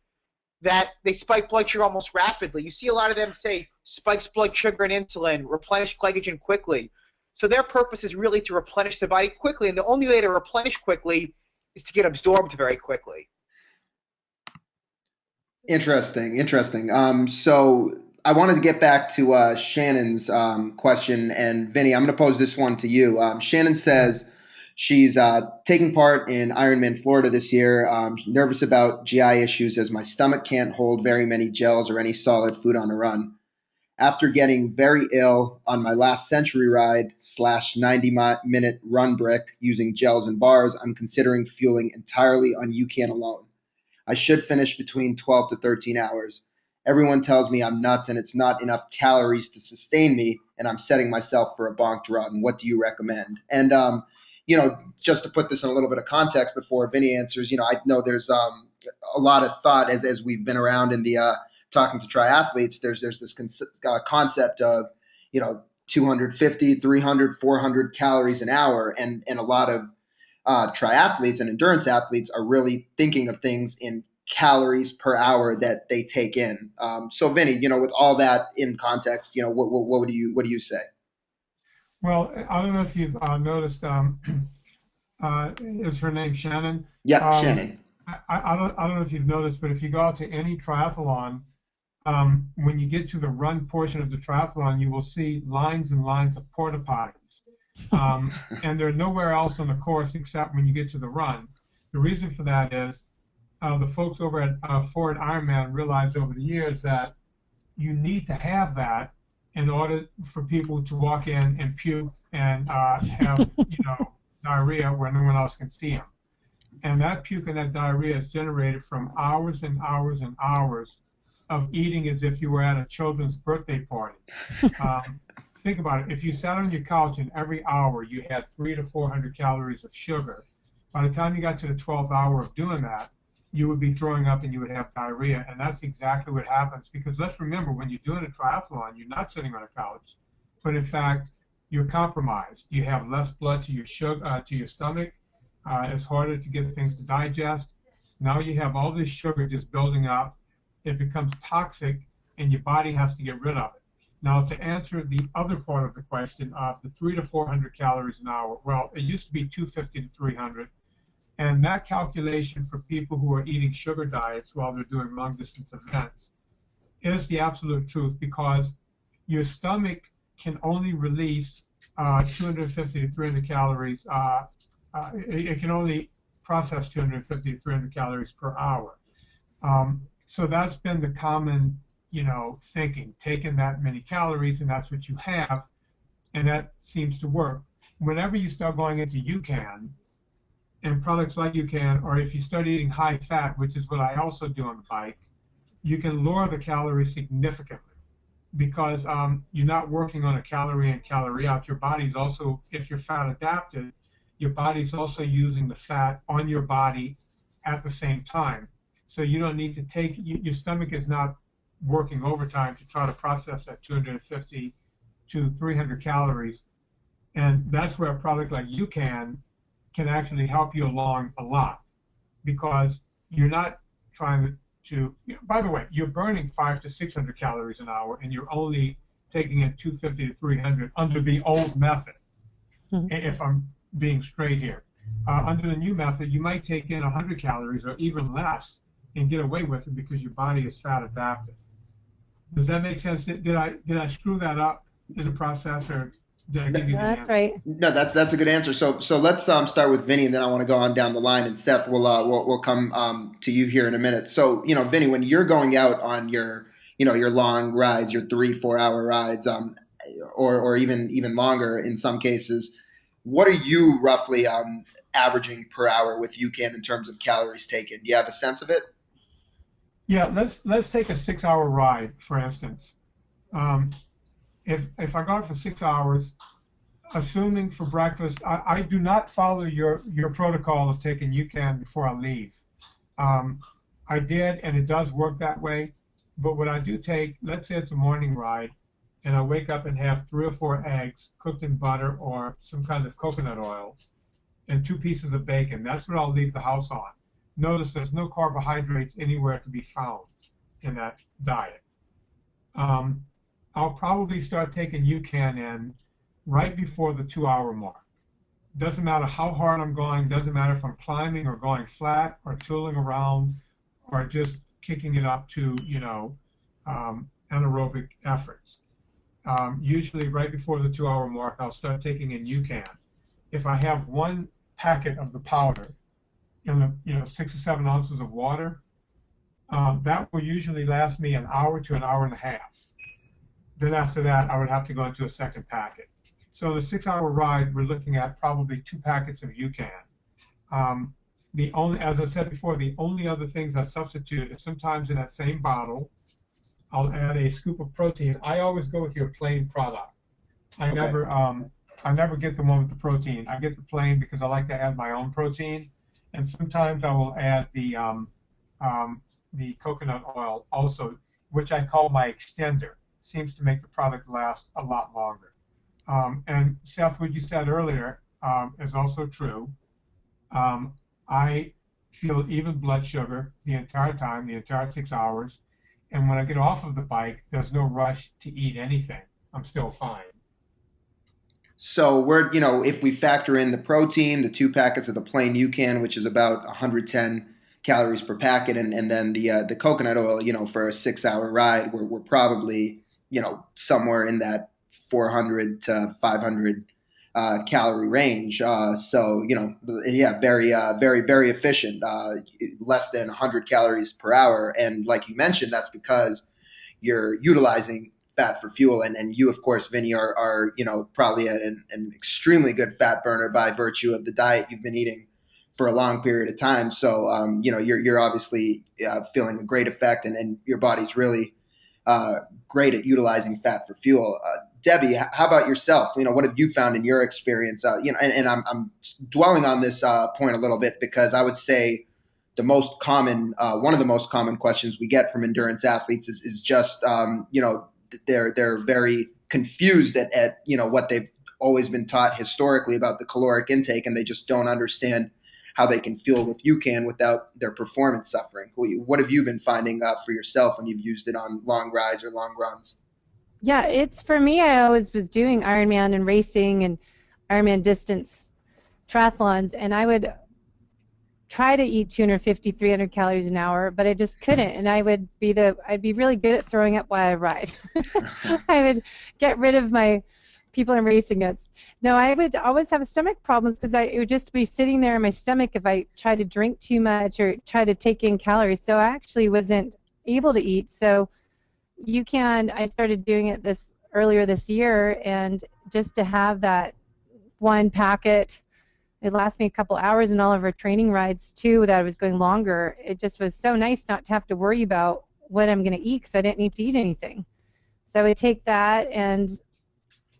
that they spike blood sugar almost rapidly. You see a lot of them say spikes blood sugar and insulin, replenish glycogen quickly. So their purpose is really to replenish the body quickly, and the only way to replenish quickly is to get absorbed very quickly. Interesting. So I wanted to get back to Shannon's question, and Vinnie, I'm going to pose this one to you. Shannon says she's taking part in Ironman Florida this year. She's nervous about GI issues as my stomach can't hold very many gels or any solid food on a run. After getting very ill on my last Century ride / 90-minute run brick using gels and bars, I'm considering fueling entirely on UCAN alone. I should finish between 12 to 13 hours. Everyone tells me I'm nuts and it's not enough calories to sustain me, and I'm setting myself for a bonked run. What do you recommend? And, just to put this in a little bit of context before Vinnie answers, I know there's a lot of thought as we've been around in the talking to triathletes. There's this concept of, 250, 300, 400 calories an hour, and a lot of triathletes and endurance athletes are really thinking of things in calories per hour that they take in. So Vinnie, with all that in context, what do you say? Well, I don't know if you've noticed. Is her name Shannon? Yeah, Shannon. I don't know if you've noticed, but if you go out to any triathlon, when you get to the run portion of the triathlon, you will see lines and lines of porta potties. And they're nowhere else on the course except when you get to the run. The reason for that is the folks over at Ford Ironman realized over the years that you need to have that in order for people to walk in and puke and have diarrhea where no one else can see them. And that puke and that diarrhea is generated from hours and hours and hours of eating as if you were at a children's birthday party. Think about it. If you sat on your couch and every hour you had 300 to 400 calories of sugar, by the time you got to the 12th hour of doing that, you would be throwing up and you would have diarrhea. And that's exactly what happens, because let's remember, when you're doing a triathlon, you're not sitting on a couch, but in fact, you're compromised. You have less blood to your to your stomach. It's harder to get things to digest. Now you have all this sugar just building up. It becomes toxic and your body has to get rid of it. Now, to answer the other part of the question of the 300 to 400 calories an hour, well, it used to be 250 to 300, and that calculation for people who are eating sugar diets while they're doing long distance events is the absolute truth, because your stomach can only release 250 to 300 calories. It can only process 250 to 300 calories per hour. So that's been the common, thinking, taking that many calories and that's what you have, and that seems to work. Whenever you start going into UCAN and products like UCAN, or if you start eating high fat, which is what I also do on the bike, you can lower the calories significantly, because you're not working on a calorie in, calorie out. Your body's also, if you're fat adapted, your body's also using the fat on your body at the same time. So you don't need to take, your stomach is not working overtime to try to process that 250 to 300 calories. And that's where a product like UCAN can actually help you along a lot, because you're not trying to, by the way, you're burning 500 to 600 calories an hour, and you're only taking in 250 to 300 under the old method. If I'm being straight here. Under the new method, you might take in 100 calories or even less and get away with it because your body is fat adapted. Does that make sense? Did I screw that up in the process, or did I give you the That's answer? right. No, that's a good answer. So let's start with Vinny, and then I want to go on down the line, and Seth will come to you here in a minute. So Vinny, when you're going out on your your long rides, your 3-4 hour rides, or even longer in some cases, what are you roughly averaging per hour with UCAN in terms of calories taken? Do you have a sense of it? Yeah, let's take a 6 hour ride, for instance. Um, if I go out for 6 hours, assuming for breakfast, I do not follow your protocol of taking UCAN before I leave. I did, and it does work that way. But what I do take, let's say it's a morning ride, and I wake up and have 3 or 4 eggs cooked in butter or some kind of coconut oil, and 2 pieces of bacon. That's what I'll leave the house on. Notice there's no carbohydrates anywhere to be found in that diet. I'll probably start taking UCAN in right before the 2 hour mark. Doesn't matter how hard I'm going, doesn't matter if I'm climbing or going flat or tooling around or just kicking it up to, anaerobic efforts. Usually right before the 2 hour mark, I'll start taking in UCAN. If I have 1 packet of the powder in 6 or 7 ounces of water, that will usually last me an hour to an hour and a half. Then after that, I would have to go into a second packet. So the 6 hour ride, we're looking at probably 2 packets of UCAN. As I said before, the only other things I substitute is sometimes in that same bottle, I'll add a scoop of protein. I always go with your plain product. I never get the one with the protein. I get the plain because I like to add my own protein, and sometimes I will add the coconut oil also, which I call my extender. Seems to make the product last a lot longer. And Seth, what you said earlier is also true. I feel even blood sugar the entire time, the entire 6 hours. And when I get off of the bike, there's no rush to eat anything. I'm still fine. So we're, if we factor in the protein, the 2 packets of the plain UCAN, which is about 110 calories per packet, and then the coconut oil, for a 6 hour ride, we're probably, somewhere in that 400 to 500 calorie range. So, very, very, very efficient, less than 100 calories per hour. And like you mentioned, that's because you're utilizing fat for fuel. And you, of course, Vinny, are probably an extremely good fat burner by virtue of the diet you've been eating for a long period of time. So, you're obviously feeling a great effect, and your body's really great at utilizing fat for fuel. Debbie, how about yourself? What have you found in your experience? And I'm dwelling on this point a little bit because I would say the most common, one of the most common questions we get from endurance athletes is just, they're very confused at what they've always been taught historically about the caloric intake, and they just don't understand how they can fuel with UCAN without their performance suffering. What have you been finding for yourself when you've used it on long rides or long runs? Yeah, it's for me, I always was doing Ironman and racing and Ironman distance triathlons, and I would try to eat 250, 300 calories an hour, but I just couldn't. And I'd be really good at throwing up while I ride. I would get rid of my people in racing against. No, I would always have stomach problems because it would just be sitting there in my stomach if I tried to drink too much or try to take in calories. So I actually wasn't able to eat. So I started doing it earlier this year, and just to have that one packet, it lasted me a couple hours in all of our training rides too, that I was going longer. It just was so nice not to have to worry about what I'm going to eat because I didn't need to eat anything. So I would take that and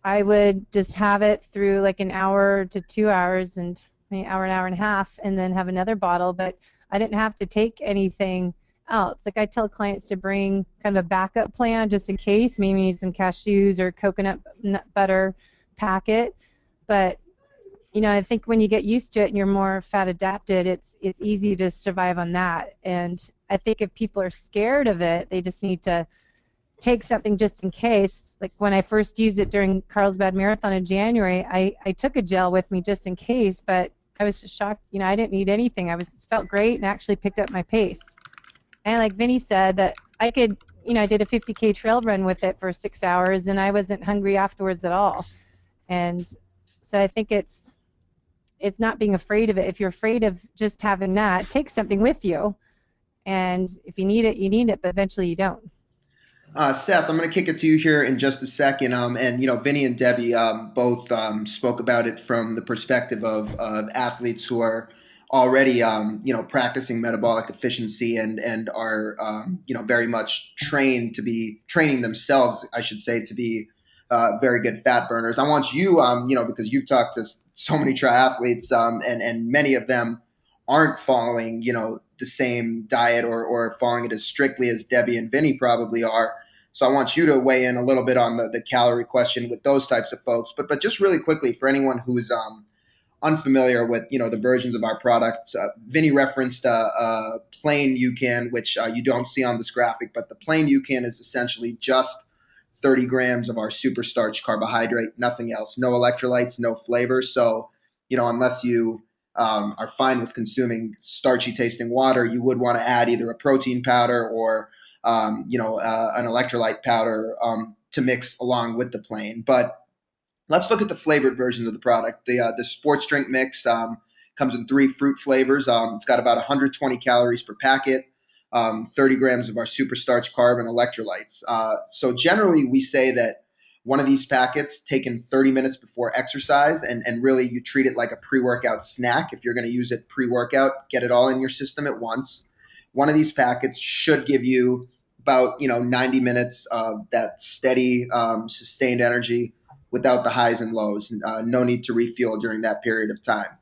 I would just have it through like an hour to 2 hours and maybe an hour and a half, and then have another bottle. But I didn't have to take anything else. Like I tell clients to bring kind of a backup plan just in case, maybe need some cashews or coconut nut butter packet. But I think when you get used to it and you're more fat adapted, it's easy to survive on that. And I think if people are scared of it, they just need to take something just in case. Like when I first used it during Carlsbad Marathon in January, I took a gel with me just in case, but I was just shocked. I didn't need anything. Felt great and actually picked up my pace. And like Vinnie said, that I could, I did a 50K trail run with it for 6 hours and I wasn't hungry afterwards at all. And so I think it's not being afraid of it. If you're afraid of just having that, take something with you. And if you need it, you need it, but eventually you don't. Seth, I'm going to kick it to you here in just a second. And Vinnie and Debbie both spoke about it from the perspective of athletes who are already, practicing metabolic efficiency and are, very much training themselves, I should say, to be very good fat burners. I want you, because you've talked to so many triathletes, and many of them aren't following, the same diet or following it as strictly as Debbie and Vinnie probably are. So I want you to weigh in a little bit on the calorie question with those types of folks. But just really quickly, for anyone who's unfamiliar with the versions of our products, Vinnie referenced a plain UCAN, which you don't see on this graphic, but the plain UCAN is essentially just 30 grams of our super starch carbohydrate, nothing else, no electrolytes, no flavors. So unless you are fine with consuming starchy tasting water, you would want to add either a protein powder or an electrolyte powder to mix along with the plain. But let's look at the flavored versions of the product. The sports drink mix comes in 3 fruit flavors. It's got about 120 calories per packet, 30 grams of our super starch carb and electrolytes. So generally we say that one of these packets taken 30 minutes before exercise, and really you treat it like a pre-workout snack. If you're going to use it pre-workout, get it all in your system at once. One of these packets should give you about 90 minutes of that steady, sustained energy without the highs and lows. No need to refuel during that period of time.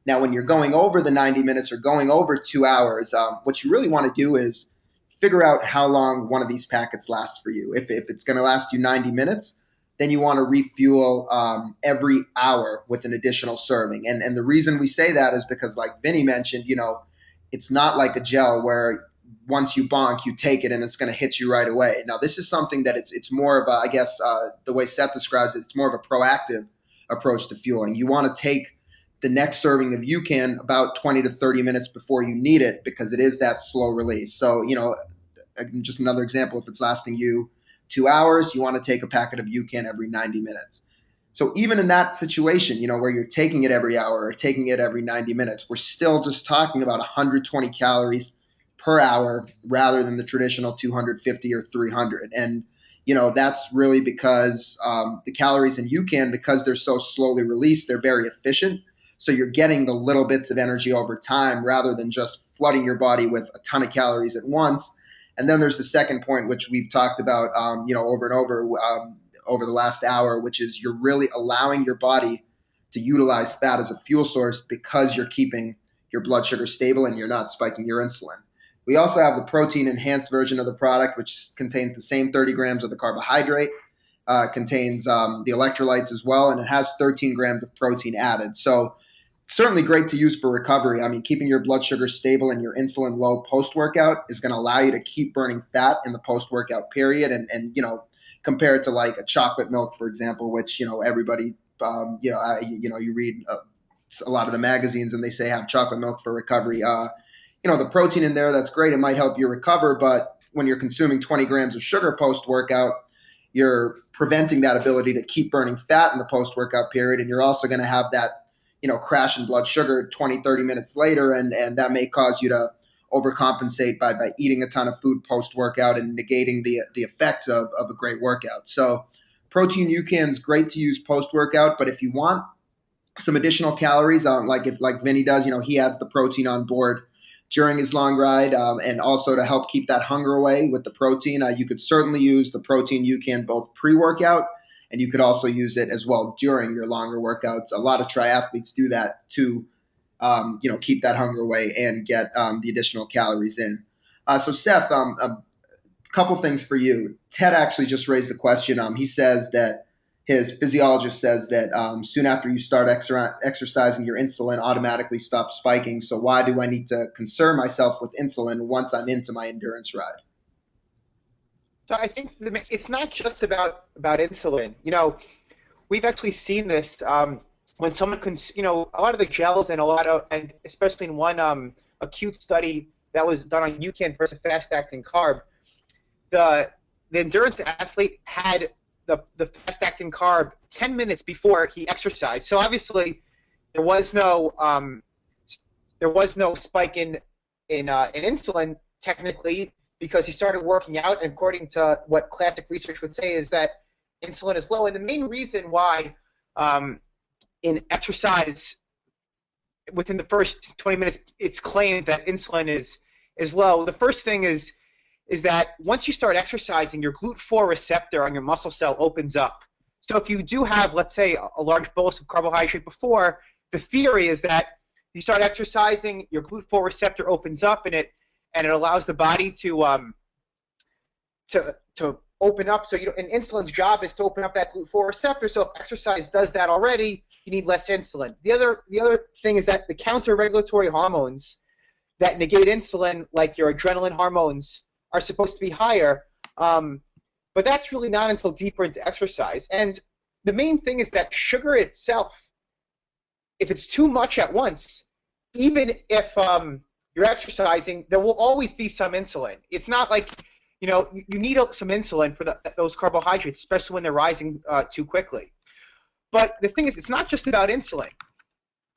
Now, when you're going over the 90 minutes or going over 2 hours, what you really want to do is figure out how long one of these packets lasts for you. If it's going to last you 90 minutes, then you want to refuel every hour with an additional serving. And the reason we say that is because, like Vinnie mentioned, it's not like a gel where once you bonk, you take it and it's going to hit you right away. Now, this is something that it's more of a, I guess, the way Seth describes it, it's more of a proactive approach to fueling. You want to take the next serving of UCAN about 20 to 30 minutes before you need it, because it is that slow release. So, just another example, if it's lasting you 2 hours, you want to take a packet of UCAN every 90 minutes. So even in that situation, where you're taking it every hour or taking it every 90 minutes, we're still just talking about 120 calories per hour rather than the traditional 250 or 300. And, that's really because the calories in UCAN, because they're so slowly released, they're very efficient. So you're getting the little bits of energy over time rather than just flooding your body with a ton of calories at once. And then there's the second point, which we've talked about, over and over the last hour, which is you're really allowing your body to utilize fat as a fuel source because you're keeping your blood sugar stable and you're not spiking your insulin. We also have the protein enhanced version of the product, which contains the same 30 grams of the carbohydrate, contains the electrolytes as well, and it has 13 grams of protein added. So certainly great to use for recovery. I mean, keeping your blood sugar stable and your insulin low post-workout is going to allow you to keep burning fat in the post-workout period. And compared to like a chocolate milk, for example, which, everybody, you read a lot of the magazines and they say have chocolate milk for recovery. The protein in there, that's great. It might help you recover, but when you're consuming 20 grams of sugar post-workout, you're preventing that ability to keep burning fat in the post-workout period. And you're also going to have that, crash in blood sugar 20, 30 minutes later. And that may cause you to overcompensate by eating a ton of food post-workout and negating the effects of a great workout. So protein UCAN is great to use post-workout, but if you want some additional calories, like Vinnie does, he adds the protein on board during his long ride, and also to help keep that hunger away with the protein. You could certainly use the protein UCAN both pre-workout, and you could also use it as well during your longer workouts. A lot of triathletes do that to, keep that hunger away and get the additional calories in. So Seth, a couple things for you. Ted actually just raised the question. He says that his physiologist says that soon after you start exercising, your insulin automatically stops spiking. So why do I need to concern myself with insulin once I'm into my endurance ride? So I think it's not just about insulin. We've actually seen this when someone a lot of the gels and and especially in one acute study that was done on UCAN versus fast-acting carb, the endurance athlete had the fast-acting carb 10 minutes before he exercised. So obviously, there was no spike in insulin technically because he started working out. And according to what classic research would say, is that insulin is low. And the main reason why in exercise within the first 20 minutes it's claimed that insulin is low. The first thing is that once you start exercising, your GLUT4 receptor on your muscle cell opens up. So if you do have, let's say, a large bolus of carbohydrate before, the theory is that you start exercising, your GLUT4 receptor opens up, and it allows the body to open up. So and insulin's job is to open up that GLUT4 receptor. So if exercise does that already, you need less insulin. The other thing is that the counter-regulatory hormones that negate insulin, like your adrenaline hormones, are supposed to be higher, but that's really not until deeper into exercise. And the main thing is that sugar itself, if it's too much at once, even if you're exercising, there will always be some insulin. It's not like, you need some insulin for those carbohydrates, especially when they're rising too quickly. But the thing is, it's not just about insulin.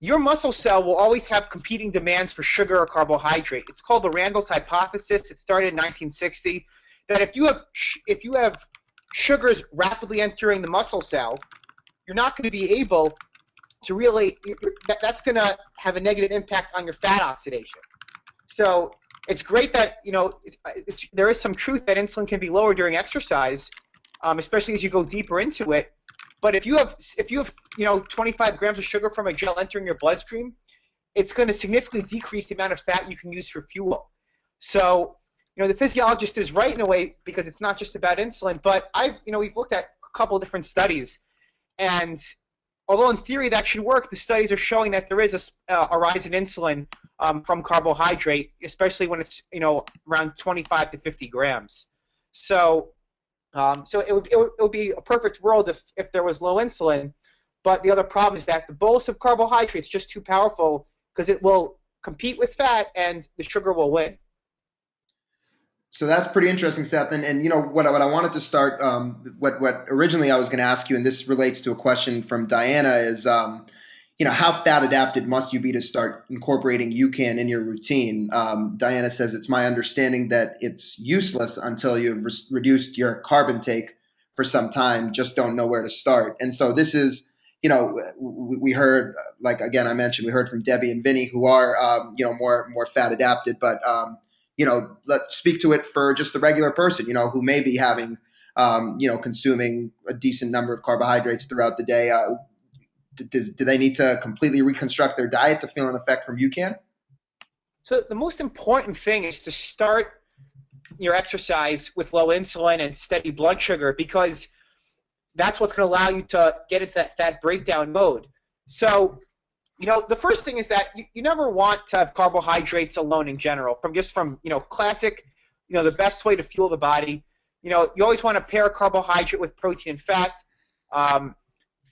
Your muscle cell will always have competing demands for sugar or carbohydrate. It's called the Randall's hypothesis. It started in 1960. That if you have sugars rapidly entering the muscle cell, you're not going to be able to really. That's going to have a negative impact on your fat oxidation. So it's great that there is some truth that insulin can be lower during exercise, especially as you go deeper into it. But if you have 25 grams of sugar from a gel entering your bloodstream, it's going to significantly decrease the amount of fat you can use for fuel. So, the physiologist is right in a way because it's not just about insulin. But we've looked at a couple of different studies, and although in theory that should work, the studies are showing that there is a rise in insulin from carbohydrate, especially when it's around 25 to 50 grams. So it would be a perfect world if there was low insulin, but the other problem is that the bolus of carbohydrate is just too powerful because it will compete with fat and the sugar will win. So that's pretty interesting, Seth. And what I wanted to start, what originally I was going to ask you, and this relates to a question from Diana, is how fat adapted must you be to start incorporating UCAN in your routine? Diana says, it's my understanding that it's useless until you've reduced your carb intake for some time, just don't know where to start. And so this is, we heard, like, again, I mentioned, we heard from Debbie and Vinnie who are, more fat adapted, but, let's speak to it for just the regular person, who may be having, consuming a decent number of carbohydrates throughout the day. Do they need to completely reconstruct their diet to feel an effect from UCAN? So the most important thing is to start your exercise with low insulin and steady blood sugar, because that's what's going to allow you to get into that fat breakdown mode. So The first thing is that you never want to have carbohydrates alone in general. From classic, the best way to fuel the body. You always want to pair a carbohydrate with protein and fat.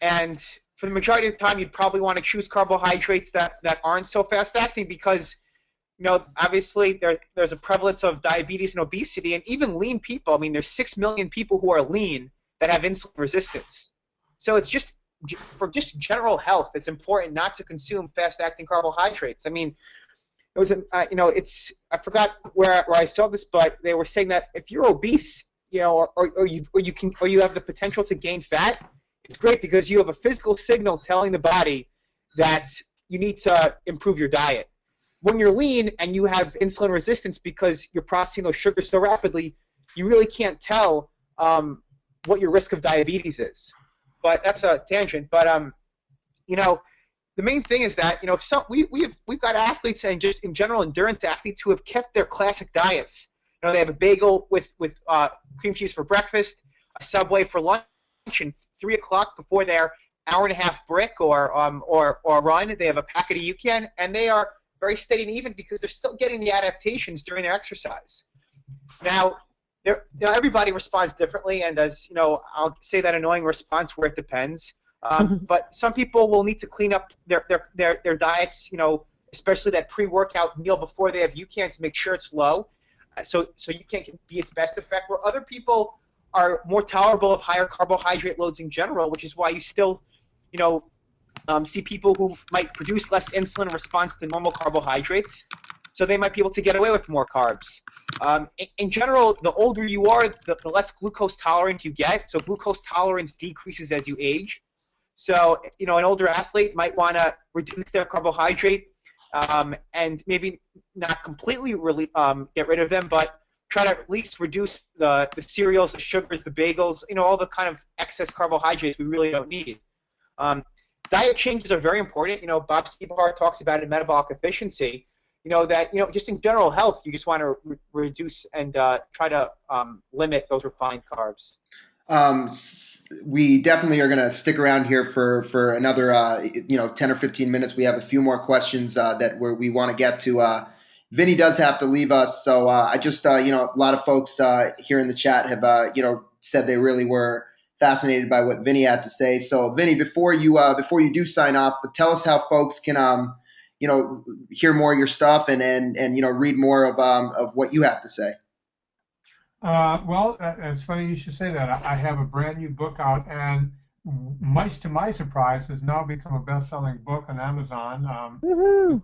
And for the majority of the time, you'd probably want to choose carbohydrates that aren't so fast acting because, obviously there's a prevalence of diabetes and obesity, and even lean people. I mean, there's 6 million people who are lean that have insulin resistance. So it's just for just general health, it's important not to consume fast-acting carbohydrates. I mean, it was I forgot where I saw this, but they were saying that if you're obese, or you have the potential to gain fat, it's great because you have a physical signal telling the body that you need to improve your diet. When you're lean and you have insulin resistance because you're processing those sugars so rapidly, you really can't tell what your risk of diabetes is. But that's a tangent. But the main thing is that we've got athletes and just in general endurance athletes who have kept their classic diets. They have a bagel with cream cheese for breakfast, a Subway for lunch, and 3 o'clock before their hour-and-a-half brick or run, they have a packet of UCAN, and they are very steady and even because they're still getting the adaptations during their exercise. Now, everybody responds differently, and I'll say that annoying response where it depends. But some people will need to clean up their diets, especially that pre-workout meal before they have UCAN to make sure it's low, so UCAN can be its best effect. Where other people are more tolerable of higher carbohydrate loads in general, which is why you still, see people who might produce less insulin in response to normal carbohydrates, so they might be able to get away with more carbs. In general, the older you are, the less glucose tolerant you get. So glucose tolerance decreases as you age. So, an older athlete might want to reduce their carbohydrate and maybe not completely really get rid of them, but try to at least reduce the cereals, the sugars, the bagels, all the kind of excess carbohydrates we really don't need. Diet changes are very important. Bob Seabart talks about it in metabolic efficiency. Just in general health, you just want to reduce and try to limit those refined carbs. We definitely are going to stick around here for another 10 or 15 minutes. We have a few more questions that we want to get to. Vinnie does have to leave us, so I just a lot of folks here in the chat have said they really were fascinated by what Vinnie had to say. So Vinnie, before you do sign off, tell us how folks can hear more of your stuff and read more of what you have to say. Well, it's funny you should say that. I have a brand new book out, and much to my surprise, has now become a best-selling book on Amazon. Woohoo!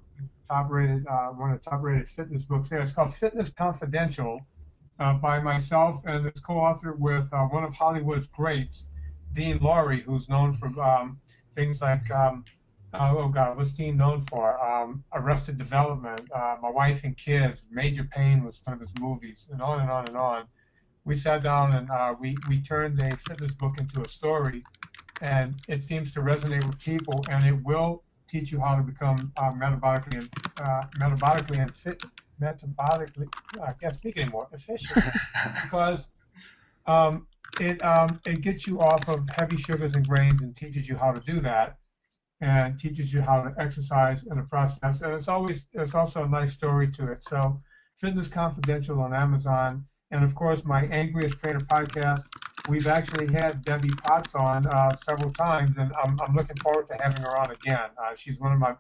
Top-rated, one of the top-rated fitness books there. It's called Fitness Confidential, by myself, and it's co-authored with one of Hollywood's greats, Dean Laurie, who's known for things like oh God, what's Dean known for? Arrested Development, My Wife and Kids, Major Pain was one of his movies, and on and on and on. We sat down and we turned a fitness book into a story, and it seems to resonate with people, and it will teach you how to become metabolically I can't speak anymore, efficient, because it gets you off of heavy sugars and grains and teaches you how to do that, and teaches you how to exercise in the process. And it's also a nice story to it. So Fitness Confidential on Amazon. And of course, my Angriest Trainer podcast. We've actually had Debbie Potts on several times, and I'm looking forward to having her on again. She's one of my,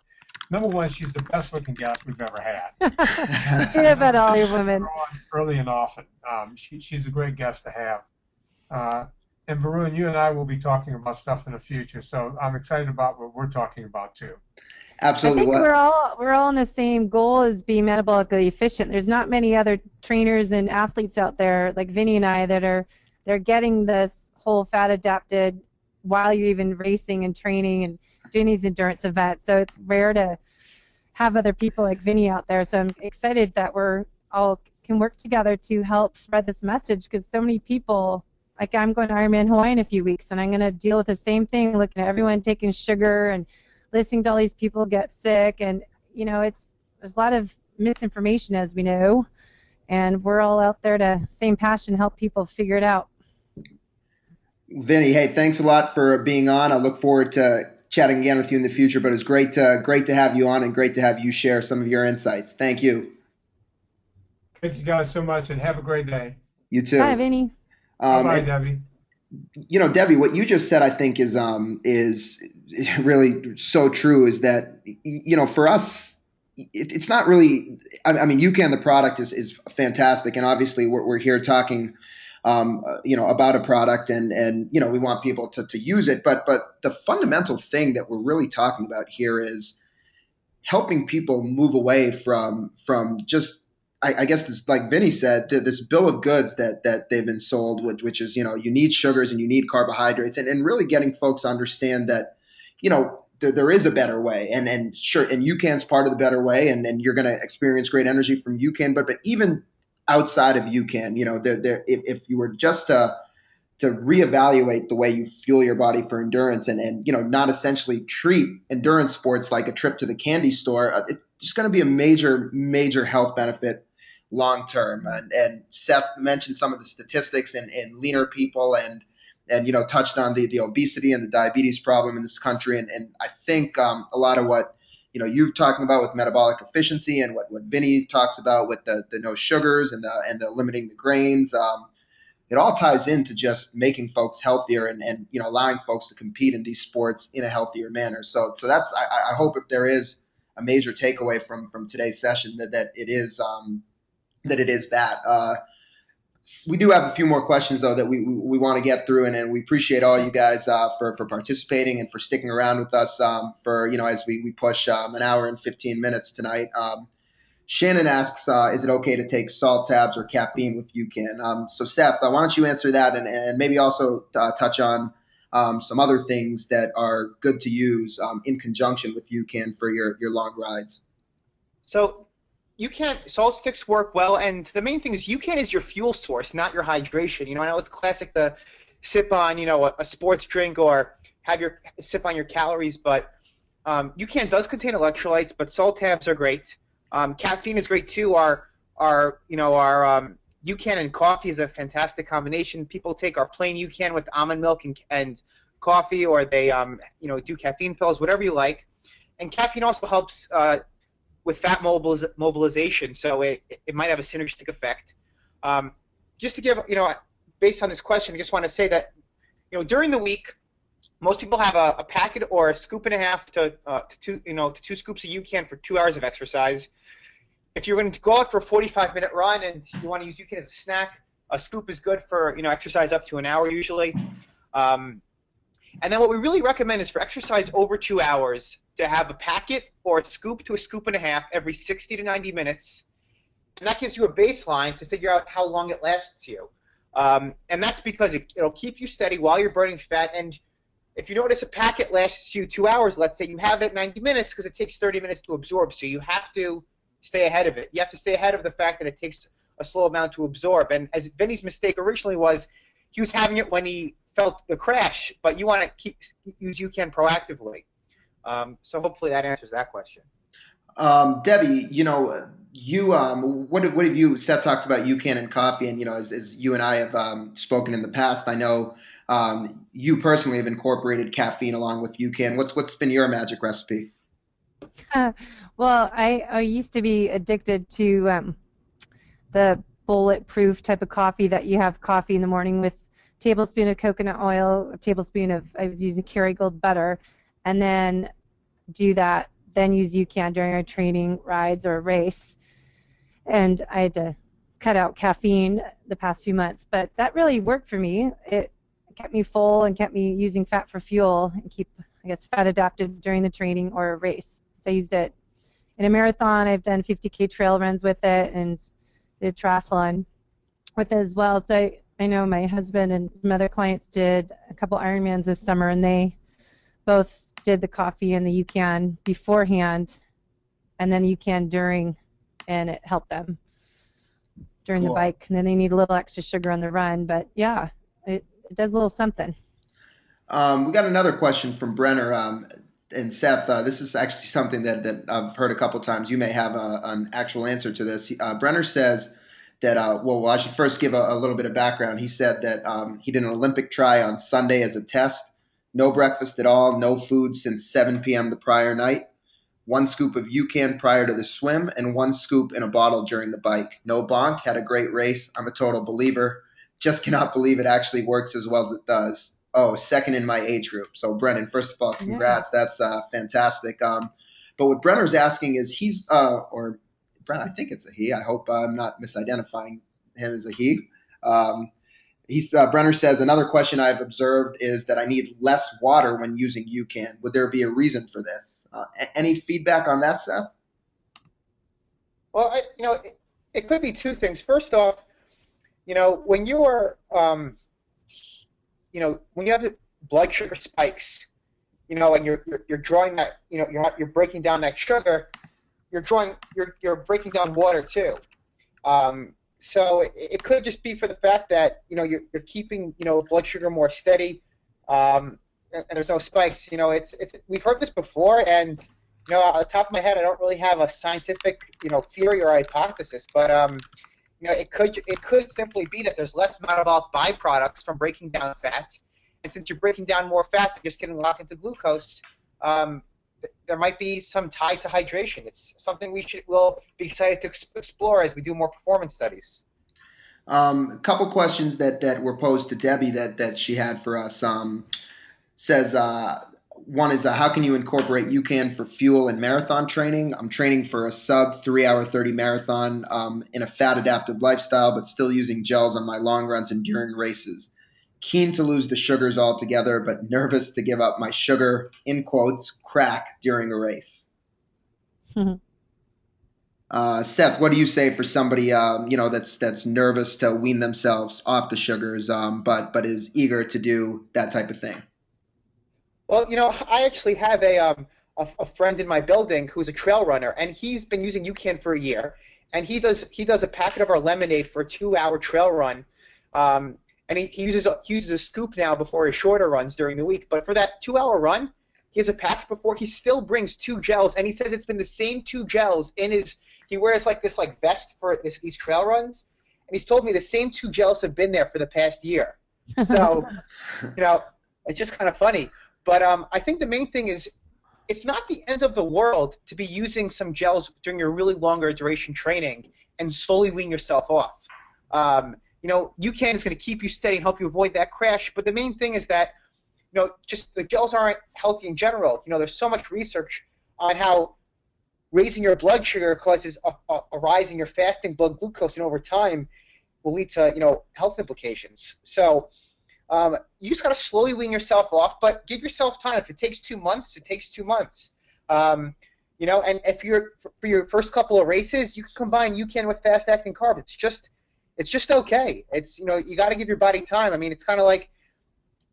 number one, she's the best looking guest we've ever had. Say that about all your women. Early and often. She's a great guest to have. And Varun, you and I will be talking about stuff in the future, so I'm excited about what we're talking about too. Absolutely. I think we're all on the same goal as being metabolically efficient. There's not many other trainers and athletes out there like Vinnie and I they're getting this whole fat adapted while you're even racing and training and doing these endurance events. So it's rare to have other people like Vinnie out there. So I'm excited that we're all can work together to help spread this message, because so many people, like I'm going to Ironman Hawaii in a few weeks, and I'm going to deal with the same thing, looking at everyone taking sugar and listening to all these people get sick, and there's a lot of misinformation, as we know, and we're all out there to same passion, help people figure it out. Vinnie, hey, thanks a lot for being on. I look forward to chatting again with you in the future, but it's great to have you on and great to have you share some of your insights. Thank you. Thank you guys so much, and have a great day. You Bye, too. Vinny. Bye-bye, And, Debbie. Debbie, what you just said, I think is really so true. Is that for us, it's not really. I mean, UCAN the product is fantastic, and obviously we're here talking, about a product, and we want people to use it. But the fundamental thing that we're really talking about here is helping people move away from just I guess this, like Vinny said, this bill of goods that they've been sold, which is you need sugars and you need carbohydrates, and really getting folks to understand that there is a better way, and sure, and UCAN's part of the better way, and you're going to experience great energy from UCAN, but even outside of UCAN, if you were just to reevaluate the way you fuel your body for endurance and not essentially treat endurance sports like a trip to the candy store, it's just going to be a major health benefit long term. And Seth mentioned some of the statistics in leaner people and touched on the obesity and the diabetes problem in this country. And I think a lot of what you're talking about with metabolic efficiency and what Vinny talks about with the no sugars and the limiting the grains. It all ties into just making folks healthier and allowing folks to compete in these sports in a healthier manner. So that's I hope if there is a major takeaway from today's session that it is that. We do have a few more questions though that we want to get through, and we appreciate all you guys for participating and for sticking around with us for as we push an hour and 15 minutes tonight. Shannon asks, is it okay to take salt tabs or caffeine with UCAN? So Seth, why don't you answer that and maybe also touch on some other things that are good to use in conjunction with UCAN for your long rides. So UCAN salt sticks work well, and the main thing is UCAN is your fuel source, not your hydration. I know it's classic to sip on a sports drink or have your sip on your calories, but UCAN does contain electrolytes, but salt tabs are great. Caffeine is great too. Our UCAN and coffee is a fantastic combination. People take our plain UCAN with almond milk and coffee, or they do caffeine pills, whatever you like. And caffeine also helps with fat mobilization, so it might have a synergistic effect. Just to give based on this question, I just want to say that during the week, most people have a packet or a scoop and a half to 2 scoops of UCAN for 2 hours of exercise. If you're going to go out for a 45-minute run and you want to use UCAN as a snack, a scoop is good for exercise up to an hour usually. And then what we really recommend is for exercise over 2 hours to have a packet or a scoop to a scoop and a half every 60 to 90 minutes. And that gives you a baseline to figure out how long it lasts you. And that's because it'll keep you steady while you're burning fat. And if you notice a packet lasts you 2 hours, let's say, you have it at 90 minutes because it takes 30 minutes to absorb. So you have to stay ahead of it. You have to stay ahead of the fact that it takes a slow amount to absorb. And as Vinny's mistake originally was, he was having it when he felt the crash, but you want to use UCAN proactively. So hopefully that answers that question. Debbie, what have you? Seth talked about UCAN and coffee, and as you and I have spoken in the past, I know you personally have incorporated caffeine along with UCAN. What's been your magic recipe? Well, I used to be addicted to the bulletproof type of coffee that you have coffee in the morning with a tablespoon of coconut oil, a tablespoon of, I was using Kerrygold butter, and then do that, then use UCAN during our training rides or a race. And I had to cut out caffeine the past few months, but that really worked for me. It kept me full and kept me using fat for fuel and keep, I guess, fat adapted during the training or a race. So I used it in a marathon. I've done 50K trail runs with it and did triathlon with it as well. So I know my husband and some other clients did a couple Ironmans this summer, and they both did the coffee and the UCAN beforehand and then UCAN during, and it helped them during the bike. And then they need a little extra sugar on the run, but yeah, it does a little something. We got another question from Brenner. And Seth, this is actually something that I've heard a couple times. You may have an actual answer to this. Brenner says that, well, I should first give a little bit of background. He said that he did an Olympic try on Sunday as a test, No breakfast at all, no food since 7 p.m. the prior night. 1 scoop of UCAN prior to the swim, and 1 scoop in a bottle during the bike. No bonk, had a great race. I'm a total believer. Just cannot believe it actually works as well as it does. Oh, second in my age group. So, Brennan, first of all, congrats. Yeah. That's fantastic. But what Brenner's asking is or Brennan, I think it's a he. I hope I'm not misidentifying him as a he. Brenner says, another question I've observed is that I need less water when using UCAN. Would there be a reason for this? Any feedback on that, Seth? Well, it could be two things. First off, when you are, when you have blood sugar spikes, and you're drawing that, you're breaking down that sugar, you're breaking down water too. So it could just be for the fact that you're keeping blood sugar more steady, and there's no spikes. We've heard this before, and on the top of my head, I don't really have a scientific theory or hypothesis, but it could simply be that there's less metabolic byproducts from breaking down fat, and since you're breaking down more fat, you're just getting locked into glucose. There might be some tie to hydration. It's something we'll be excited to explore as we do more performance studies. A couple questions that were posed to Debbie that she had for us. Says one is how can you incorporate UCAN for fuel and marathon training? I'm training for a sub 3-hour 30 marathon in a fat adaptive lifestyle, but still using gels on my long runs and during races. Keen to lose the sugars altogether, but nervous to give up my sugar, in quotes, crack during a race. Seth, what do you say for somebody that's nervous to wean themselves off the sugars, but is eager to do that type of thing? Well, I actually have a friend in my building who's a trail runner, and he's been using UCAN for a year, and he does a packet of our lemonade for a 2-hour trail run. And he uses a scoop now before his shorter runs during the week. But for that 2-hour run, he has a pack before. He still brings 2 gels, and he says it's been the same 2 gels in his. He wears this vest for these trail runs, and he's told me the same 2 gels have been there for the past year. So, it's just kind of funny. But I think the main thing is, it's not the end of the world to be using some gels during your really longer duration training and slowly wean yourself off. UCAN is going to keep you steady and help you avoid that crash. But the main thing is that, just the gels aren't healthy in general. There's so much research on how raising your blood sugar causes a rise in your fasting blood glucose, and over time will lead to, health implications. So you just got to slowly wean yourself off, but give yourself time. If it takes 2 months, it takes 2 months. And if for your first couple of races, you can combine UCAN with fast-acting carb. It's just okay. It's you got to give your body time. I mean, it's kind of like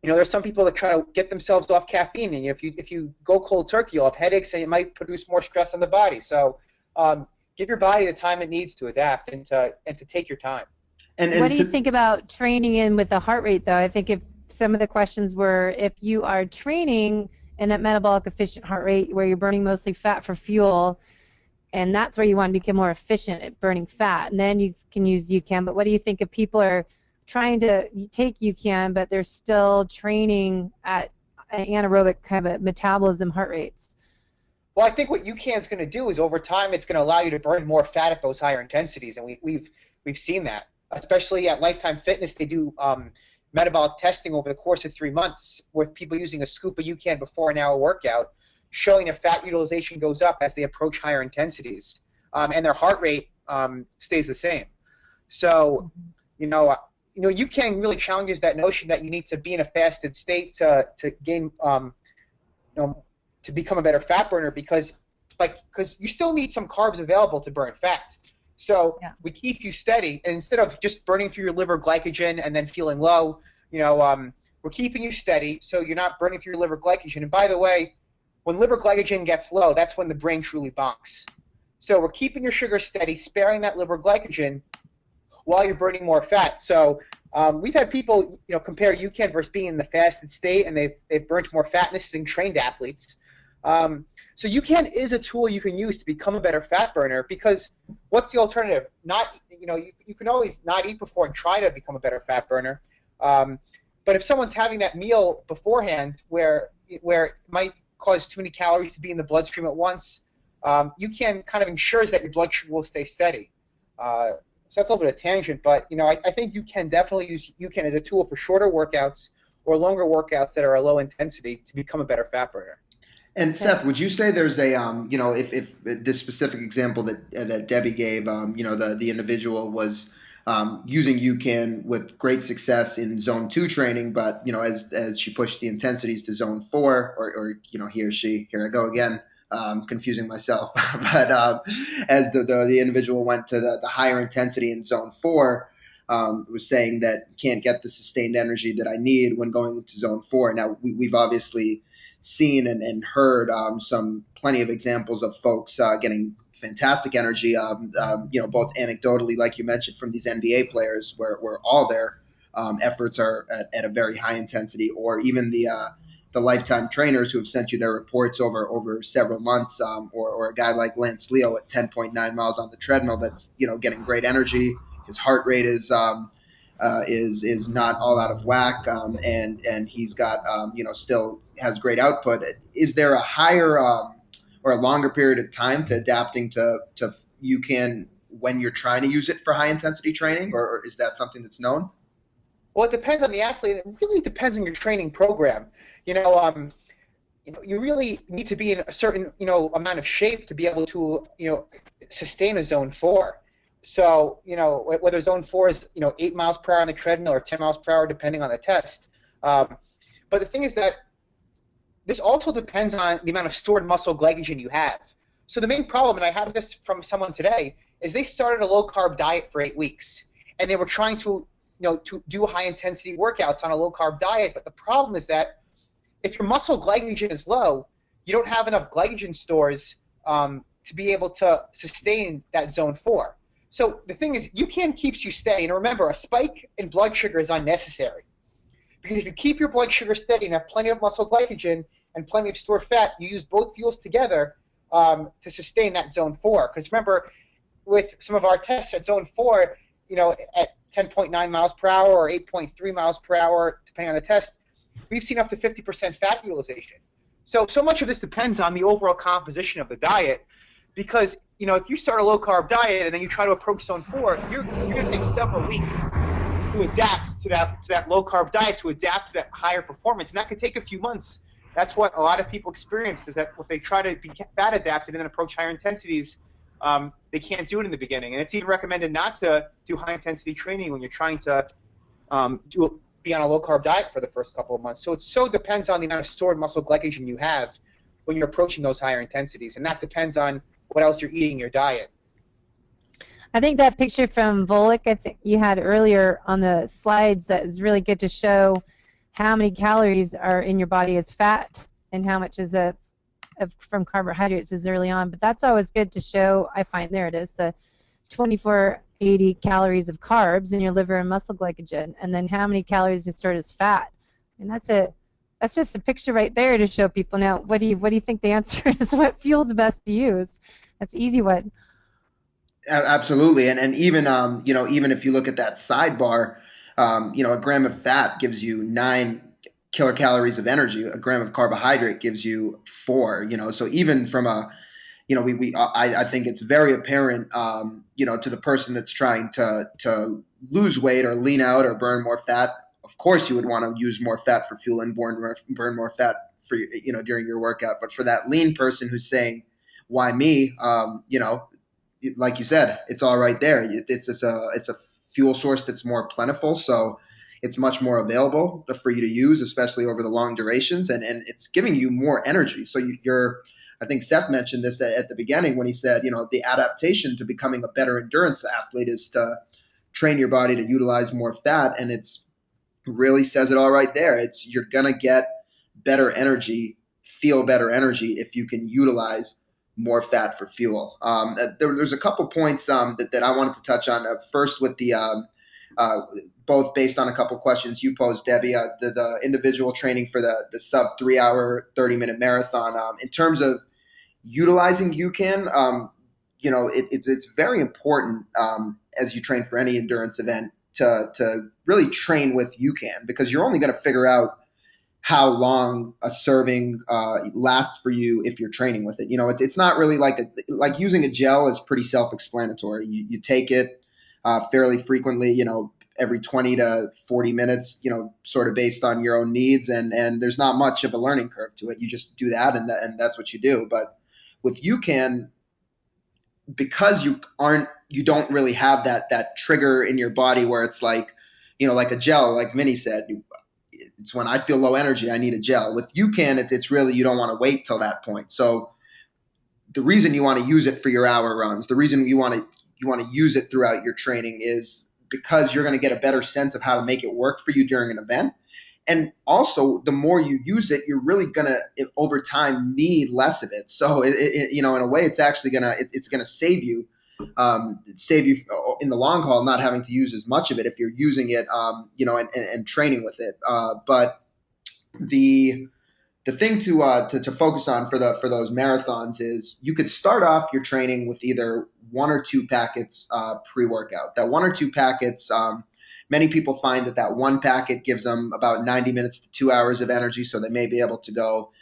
there's some people that try to get themselves off caffeine, and if you go cold turkey, you'll have headaches, and it might produce more stress on the body. So give your body the time it needs to adapt and to take your time. And what do you think about training in with the heart rate, though? I think if some of the questions were if you are training in that metabolic efficient heart rate where you're burning mostly fat for fuel, and that's where you want to become more efficient at burning fat, and then you can use UCAN. But what do you think if people are trying to take UCAN, but they're still training at anaerobic kind of metabolism heart rates? Well, I think what UCAN is going to do is over time it's going to allow you to burn more fat at those higher intensities, and we've seen that. Especially at Lifetime Fitness, they do metabolic testing over the course of 3 months with people using a scoop of UCAN before an hour workout, showing that fat utilization goes up as they approach higher intensities, and their heart rate stays the same. So, UCAN really challenges that notion that you need to be in a fasted state to gain, to become a better fat burner, because you still need some carbs available to burn fat. So we keep you steady, and instead of just burning through your liver glycogen and then feeling low, we're keeping you steady so you're not burning through your liver glycogen. And by the way, when liver glycogen gets low, that's when the brain truly bonks. So we're keeping your sugar steady, sparing that liver glycogen while you're burning more fat. So we've had people, compare UCAN versus being in the fasted state, and they've burnt more fat, and this is in trained athletes. So UCAN is a tool you can use to become a better fat burner, because what's the alternative? You can always not eat before and try to become a better fat burner. But But if someone's having that meal beforehand where it might cause too many calories to be in the bloodstream at once, UCAN kind of ensures that your blood sugar will stay steady. So that's a little bit of tangent, but I think you can definitely use UCAN as a tool for shorter workouts or longer workouts that are a low intensity to become a better fat burner. And Seth, would you say there's a if this specific example that Debbie gave, the individual was using UCAN with great success in zone 2 training, but as she pushed the intensities to zone 4, or he or she, here I go again, confusing myself, but as the individual went to the higher intensity in zone 4, was saying that can't get the sustained energy that I need when going into zone 4. Now we've obviously seen and heard plenty of examples of folks getting fantastic energy, both anecdotally, like you mentioned, from these NBA players, where all their efforts are at a very high intensity, or even the lifetime trainers who have sent you their reports over several months, or a guy like Lance Leo at 10.9 miles on the treadmill that's getting great energy. His heart rate is not all out of whack, and he's got still has great output. Is there a higher or a longer period of time to adapting to UCAN when you're trying to use it for high intensity training, or is that something that's known? Well, it depends on the athlete. It really depends on your training program. You really need to be in a certain amount of shape to be able to sustain a zone 4. So, whether zone 4 is, 8 miles per hour on the treadmill or 10 miles per hour, depending on the test. But the thing is that this also depends on the amount of stored muscle glycogen you have. So the main problem, and I have this from someone today, is they started a low-carb diet for 8 weeks. And they were trying to do high-intensity workouts on a low-carb diet. But the problem is that if your muscle glycogen is low, you don't have enough glycogen stores to be able to sustain that zone 4. So the thing is, UCAN keeps you steady. And remember, a spike in blood sugar is unnecessary. Because if you keep your blood sugar steady and have plenty of muscle glycogen and plenty of stored fat, you use both fuels together to sustain that zone 4. Because remember, with some of our tests at zone 4, at 10.9 miles per hour or 8.3 miles per hour, depending on the test, we've seen up to 50% fat utilization. So much of this depends on the overall composition of the diet. Because if you start a low-carb diet and then you try to approach zone 4, you're going to take several weeks to adapt to that low-carb diet, to adapt to that higher performance. And that could take a few months. That's what a lot of people experience, is that if they try to be fat adapted and then approach higher intensities, they can't do it in the beginning. And it's even recommended not to do high-intensity training when you're trying to be on a low-carb diet for the first couple of months. So it so depends on the amount of stored muscle glycogen you have when you're approaching those higher intensities. And that depends on what else you're eating in your diet. I think that picture from Volek, I think you had earlier on the slides, that is really good to show how many calories are in your body as fat and how much is from carbohydrates is early on. But that's always good to show. I find, there it is, the 2480 calories of carbs in your liver and muscle glycogen, and then how many calories you stored as fat. And that's just a picture right there to show people. Now, what do you think the answer is? What fuel's best to use? That's an easy one. Absolutely, and even even if you look at that sidebar, a gram of fat gives you 9 kilocalories of energy. A gram of carbohydrate gives you 4. So even from I think it's very apparent, to the person that's trying to lose weight or lean out or burn more fat. Of course, you would want to use more fat for fuel and burn more fat for during your workout. But for that lean person who's saying, "Why me?" Like you said, it's all right there. It's a fuel source that's more plentiful, so it's much more available for you to use, especially over the long durations, and it's giving you more energy. So I think Seth mentioned this at the beginning when he said, the adaptation to becoming a better endurance athlete is to train your body to utilize more fat, and it's really says it all right there. You're gonna get better energy, feel better energy if you can utilize more fat for fuel. There's a couple points that I wanted to touch on. First, with the both based on a couple questions you posed, Debbie, the individual training for the sub 3 hour, 30-minute marathon. In terms of utilizing UCAN, it's very important as you train for any endurance event to really train with UCAN, because you're only going to figure out how long a serving lasts for you if you're training with it. It's not really like using a gel is pretty self-explanatory. You take it fairly frequently, every 20 to 40 minutes, sort of based on your own needs. And there's not much of a learning curve to it. You just do that, and that's what you do. But with UCAN, because you don't really have that trigger in your body where it's like, like a gel, like Vinnie said, it's when I feel low energy, I need a gel. With UCAN, it's really, you don't want to wait till that point. So the reason you want to use it for your hour runs, the reason you want to use it throughout your training is because you're going to get a better sense of how to make it work for you during an event. And also, the more you use it, you're really going to, over time, need less of it. So, in a way, it's actually going to save you in the long haul, not having to use as much of it if you're using it, and training with it. But the thing to focus on for those marathons is you could start off your training with either 1 or 2 packets pre-workout. That 1 or 2 packets, many people find that 1 packet gives them about 90 minutes to 2 hours of energy, so they may be able to go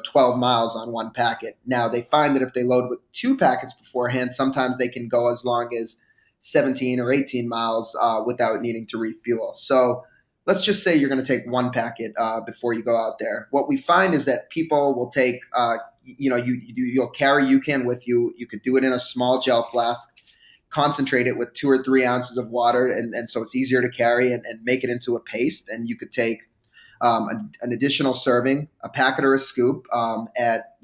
12 miles on 1 packet. Now, they find that if they load with 2 packets beforehand, sometimes they can go as long as 17 or 18 miles without needing to refuel. So let's just say you're going to take 1 packet before you go out there. What we find is that people will take, you'll carry UCAN with you. You could do it in a small gel flask, concentrate it with 2 or 3 ounces of water, and so it's easier to carry, and make it into a paste. And you could take an additional serving, a packet or a scoop at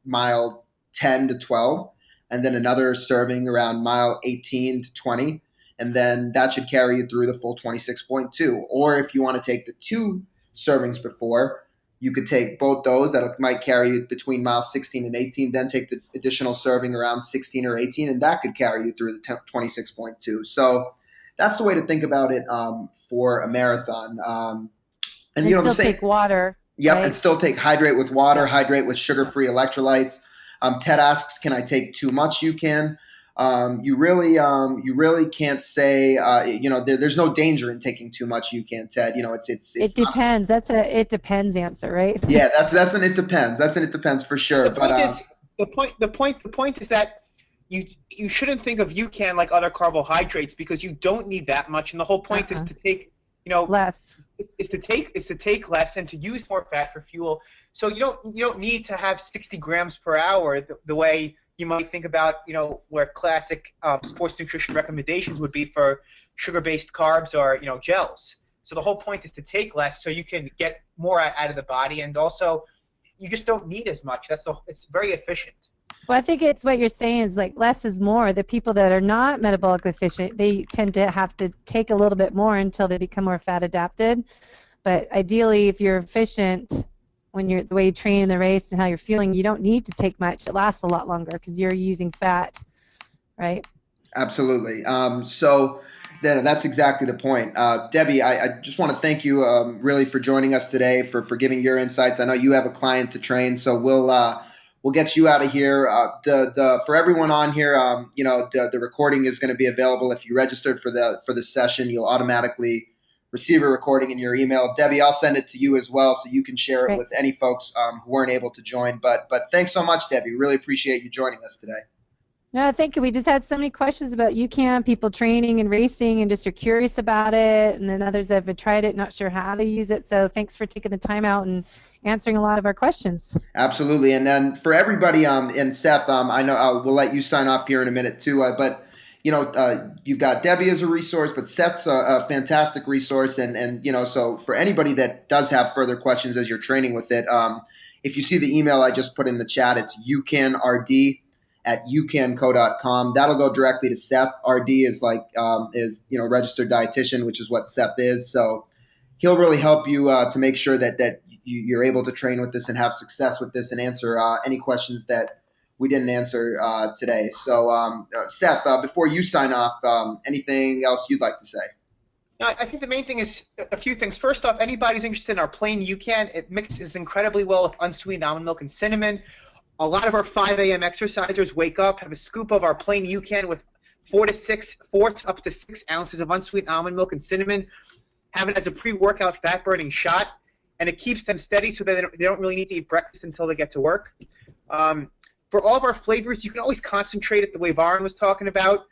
mile 10 to 12, and then another serving around mile 18 to 20. And then that should carry you through the full 26.2. Or if you want to take the 2 servings before, you could take both those. That might carry you between miles 16 and 18. Then take the additional serving around 16 or 18, and that could carry you through the 26.2. So that's the way to think about it for a marathon. And still take water. Yep, right? And still hydrate with water, hydrate with sugar-free electrolytes. Ted asks, can I take too much? You can. You really can't say, there's no danger in taking too much. You can, Ted. It depends. That's a it depends answer, right? Yeah, that's an it depends. That's an it depends for sure. The point is that you shouldn't think of UCAN like other carbohydrates, because you don't need that much, and the whole point is to take less. Is to take less and to use more fat for fuel. So you don't need to have 60 grams per hour the way you might think about, where classic sports nutrition recommendations would be for sugar-based carbs or, gels. So the whole point is to take less so you can get more out of the body, and also you just don't need as much. It's very efficient. Well, I think it's what you're saying is like less is more. The people that are not metabolically efficient, they tend to have to take a little bit more until they become more fat adapted. But ideally, if you're efficient, the way you train in the race and how you're feeling, you don't need to take much. It lasts a lot longer because you're using fat, right? Absolutely. So that's exactly the point. Debbie, I just want to thank you really for joining us today, for giving your insights. I know you have a client to train, so we'll get you out of here. For everyone on here, the recording is going to be available. If you registered for the session, you'll automatically receive a recording in your email. Debbie, I'll send it to you as well, so you can share it with any folks who weren't able to join. But thanks so much, Debbie. Really appreciate you joining us today. No, thank you. We just had so many questions about UCAN, people training and racing, and just are curious about it. And then others have tried it, not sure how to use it. So thanks for taking the time out and answering a lot of our questions. Absolutely. And then for everybody, and Seth, I know we'll let you sign off here in a minute too. But you've got Debbie as a resource, but Seth's a fantastic resource. And so for anybody that does have further questions as you're training with it, if you see the email I just put in the chat, it's ucanrd@ucanco.com. That'll go directly to Seth. RD is registered dietitian, which is what Seth is. So he'll really help you to make sure that you're able to train with this and have success with this, and answer any questions that we didn't answer today. So Seth, before you sign off, anything else you'd like to say? No, I think the main thing is a few things. First off, anybody who's interested in our plain UCAN, it mixes incredibly well with unsweetened almond milk and cinnamon. A lot of our 5 a.m. exercisers wake up, have a scoop of our plain UCAN with 4 to up to 6 ounces of unsweetened almond milk and cinnamon. Have it as a pre-workout fat-burning shot, and it keeps them steady so that they don't really need to eat breakfast until they get to work. For all of our flavors, you can always concentrate it the way Varun was talking about.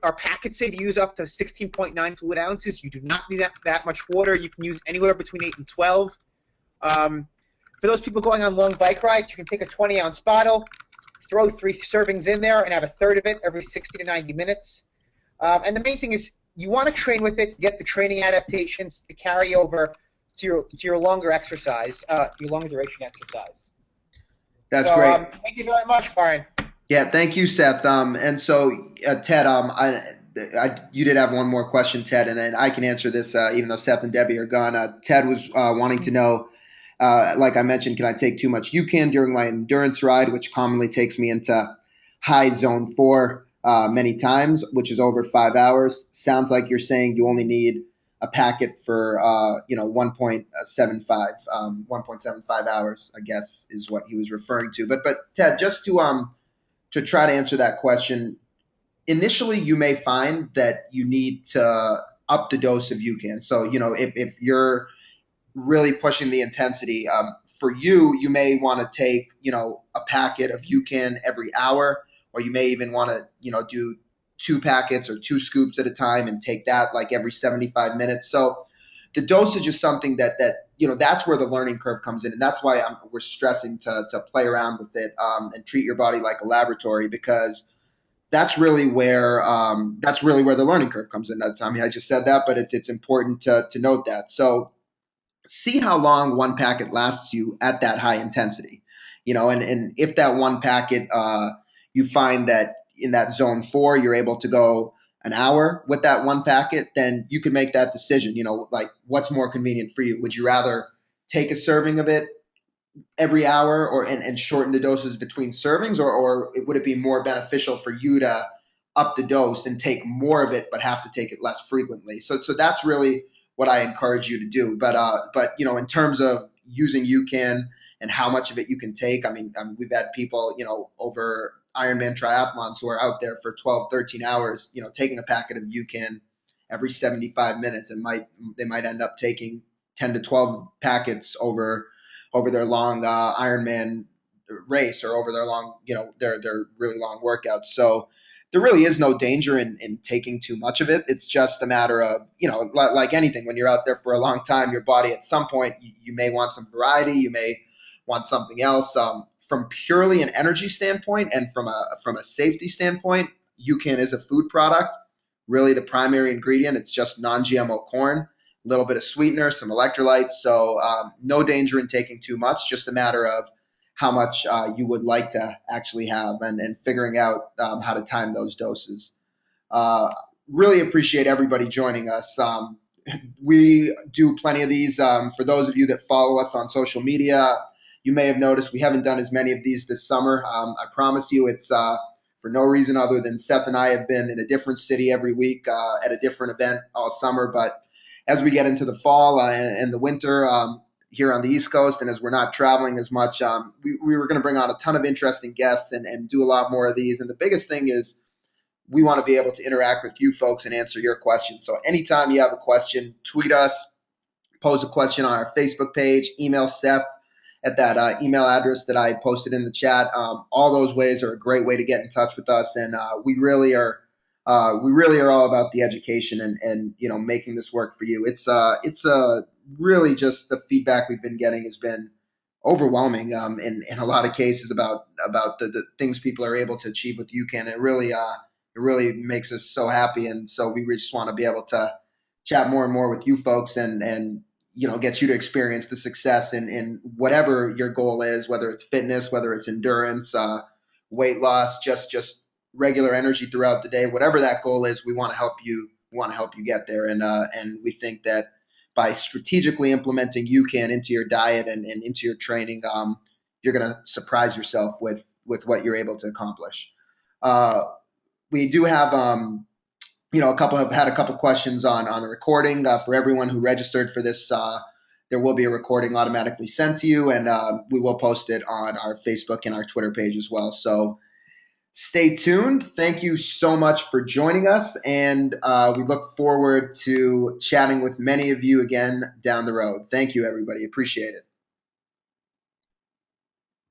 Our packets say to use up to 16.9 fluid ounces. You do not need that much water. You can use anywhere between 8 and 12. For those people going on long bike rides, you can take a 20-ounce bottle, throw 3 servings in there, and have a third of it every 60 to 90 minutes. And the main thing is you want to train with it to get the training adaptations to carry over to your longer exercise, your longer duration exercise. That's great. Thank you very much, Byron. Yeah, thank you, Seth. And so, Ted, you did have one more question, Ted, and I can answer this even though Seth and Debbie are gone. Ted was wanting to know, like I mentioned, can I take too much UCAN during my endurance ride, which commonly takes me into high zone 4 many times, which is over 5 hours. Sounds like you're saying you only need a packet for 1.75 hours, I guess is what he was referring to. But Ted, just to try to answer that question, initially you may find that you need to up the dose of UCAN. So, if you're really pushing the intensity, for you may want to take, a packet of UCAN every hour, or you may even want to, do 2 packets or 2 scoops at a time and take that like every 75 minutes. So the dosage is something that that's where the learning curve comes in. And that's why we're stressing to play around with it and treat your body like a laboratory, because that's really where the learning curve comes in. I just said that, but it's important to note that. So see how long one packet lasts you at that high intensity, and if that one packet, you find that in that zone 4, you're able to go an hour with that one packet, then you can make that decision, like what's more convenient for you. Would you rather take a serving of it every hour and shorten the doses between servings, or would it be more beneficial for you to up the dose and take more of it, but have to take it less frequently? So that's really what I encourage you to do. But in terms of using UCAN and how much of it you can take, we've had people, over Ironman triathlons who are out there for 12, 13 hours, taking a packet of UCAN every 75 minutes, and they might end up taking 10 to 12 packets over their long Ironman race, or over their long, their really long workouts. So there really is no danger in taking too much of it. It's just a matter of, like anything, when you're out there for a long time, your body at some point, you may want some variety, you may want something else. From purely an energy standpoint and from a safety standpoint, UCAN is a food product. Really, the primary ingredient, it's just non-GMO corn, a little bit of sweetener, some electrolytes. So no danger in taking too much, just a matter of how much you would like to actually have, and figuring out how to time those doses. Really appreciate everybody joining us. We do plenty of these. For those of you that follow us on social media, you may have noticed we haven't done as many of these this summer. I promise you it's for no reason other than Seth and I have been in a different city every week at a different event all summer. But as we get into the fall and the winter here on the East Coast, and as we're not traveling as much, we were going to bring on a ton of interesting guests and do a lot more of these. And the biggest thing is we want to be able to interact with you folks and answer your questions. So anytime you have a question, tweet us, pose a question on our Facebook page, email Seth at that email address that I posted in the chat. All those ways are a great way to get in touch with us, and we really are all about the education and making this work for you. It's really just the feedback we've been getting has been overwhelming in a lot of cases about the things people are able to achieve with UCAN. It really makes us so happy, and so we just want to be able to chat more and more with you folks and get you to experience the success in whatever your goal is, whether it's fitness, whether it's endurance, weight loss, just regular energy throughout the day, whatever that goal is, we want to help you. We want to help you get there. And we think that by strategically implementing UCAN into your diet and into your training, you're going to surprise yourself with what you're able to accomplish. We do have, had a couple questions on the recording. For everyone who registered for this, there will be a recording automatically sent to you, and we will post it on our Facebook and our Twitter page as well. So Stay tuned. Thank you so much for joining us, and we look forward to chatting with many of you again down the road. Thank you, everybody. Appreciate it.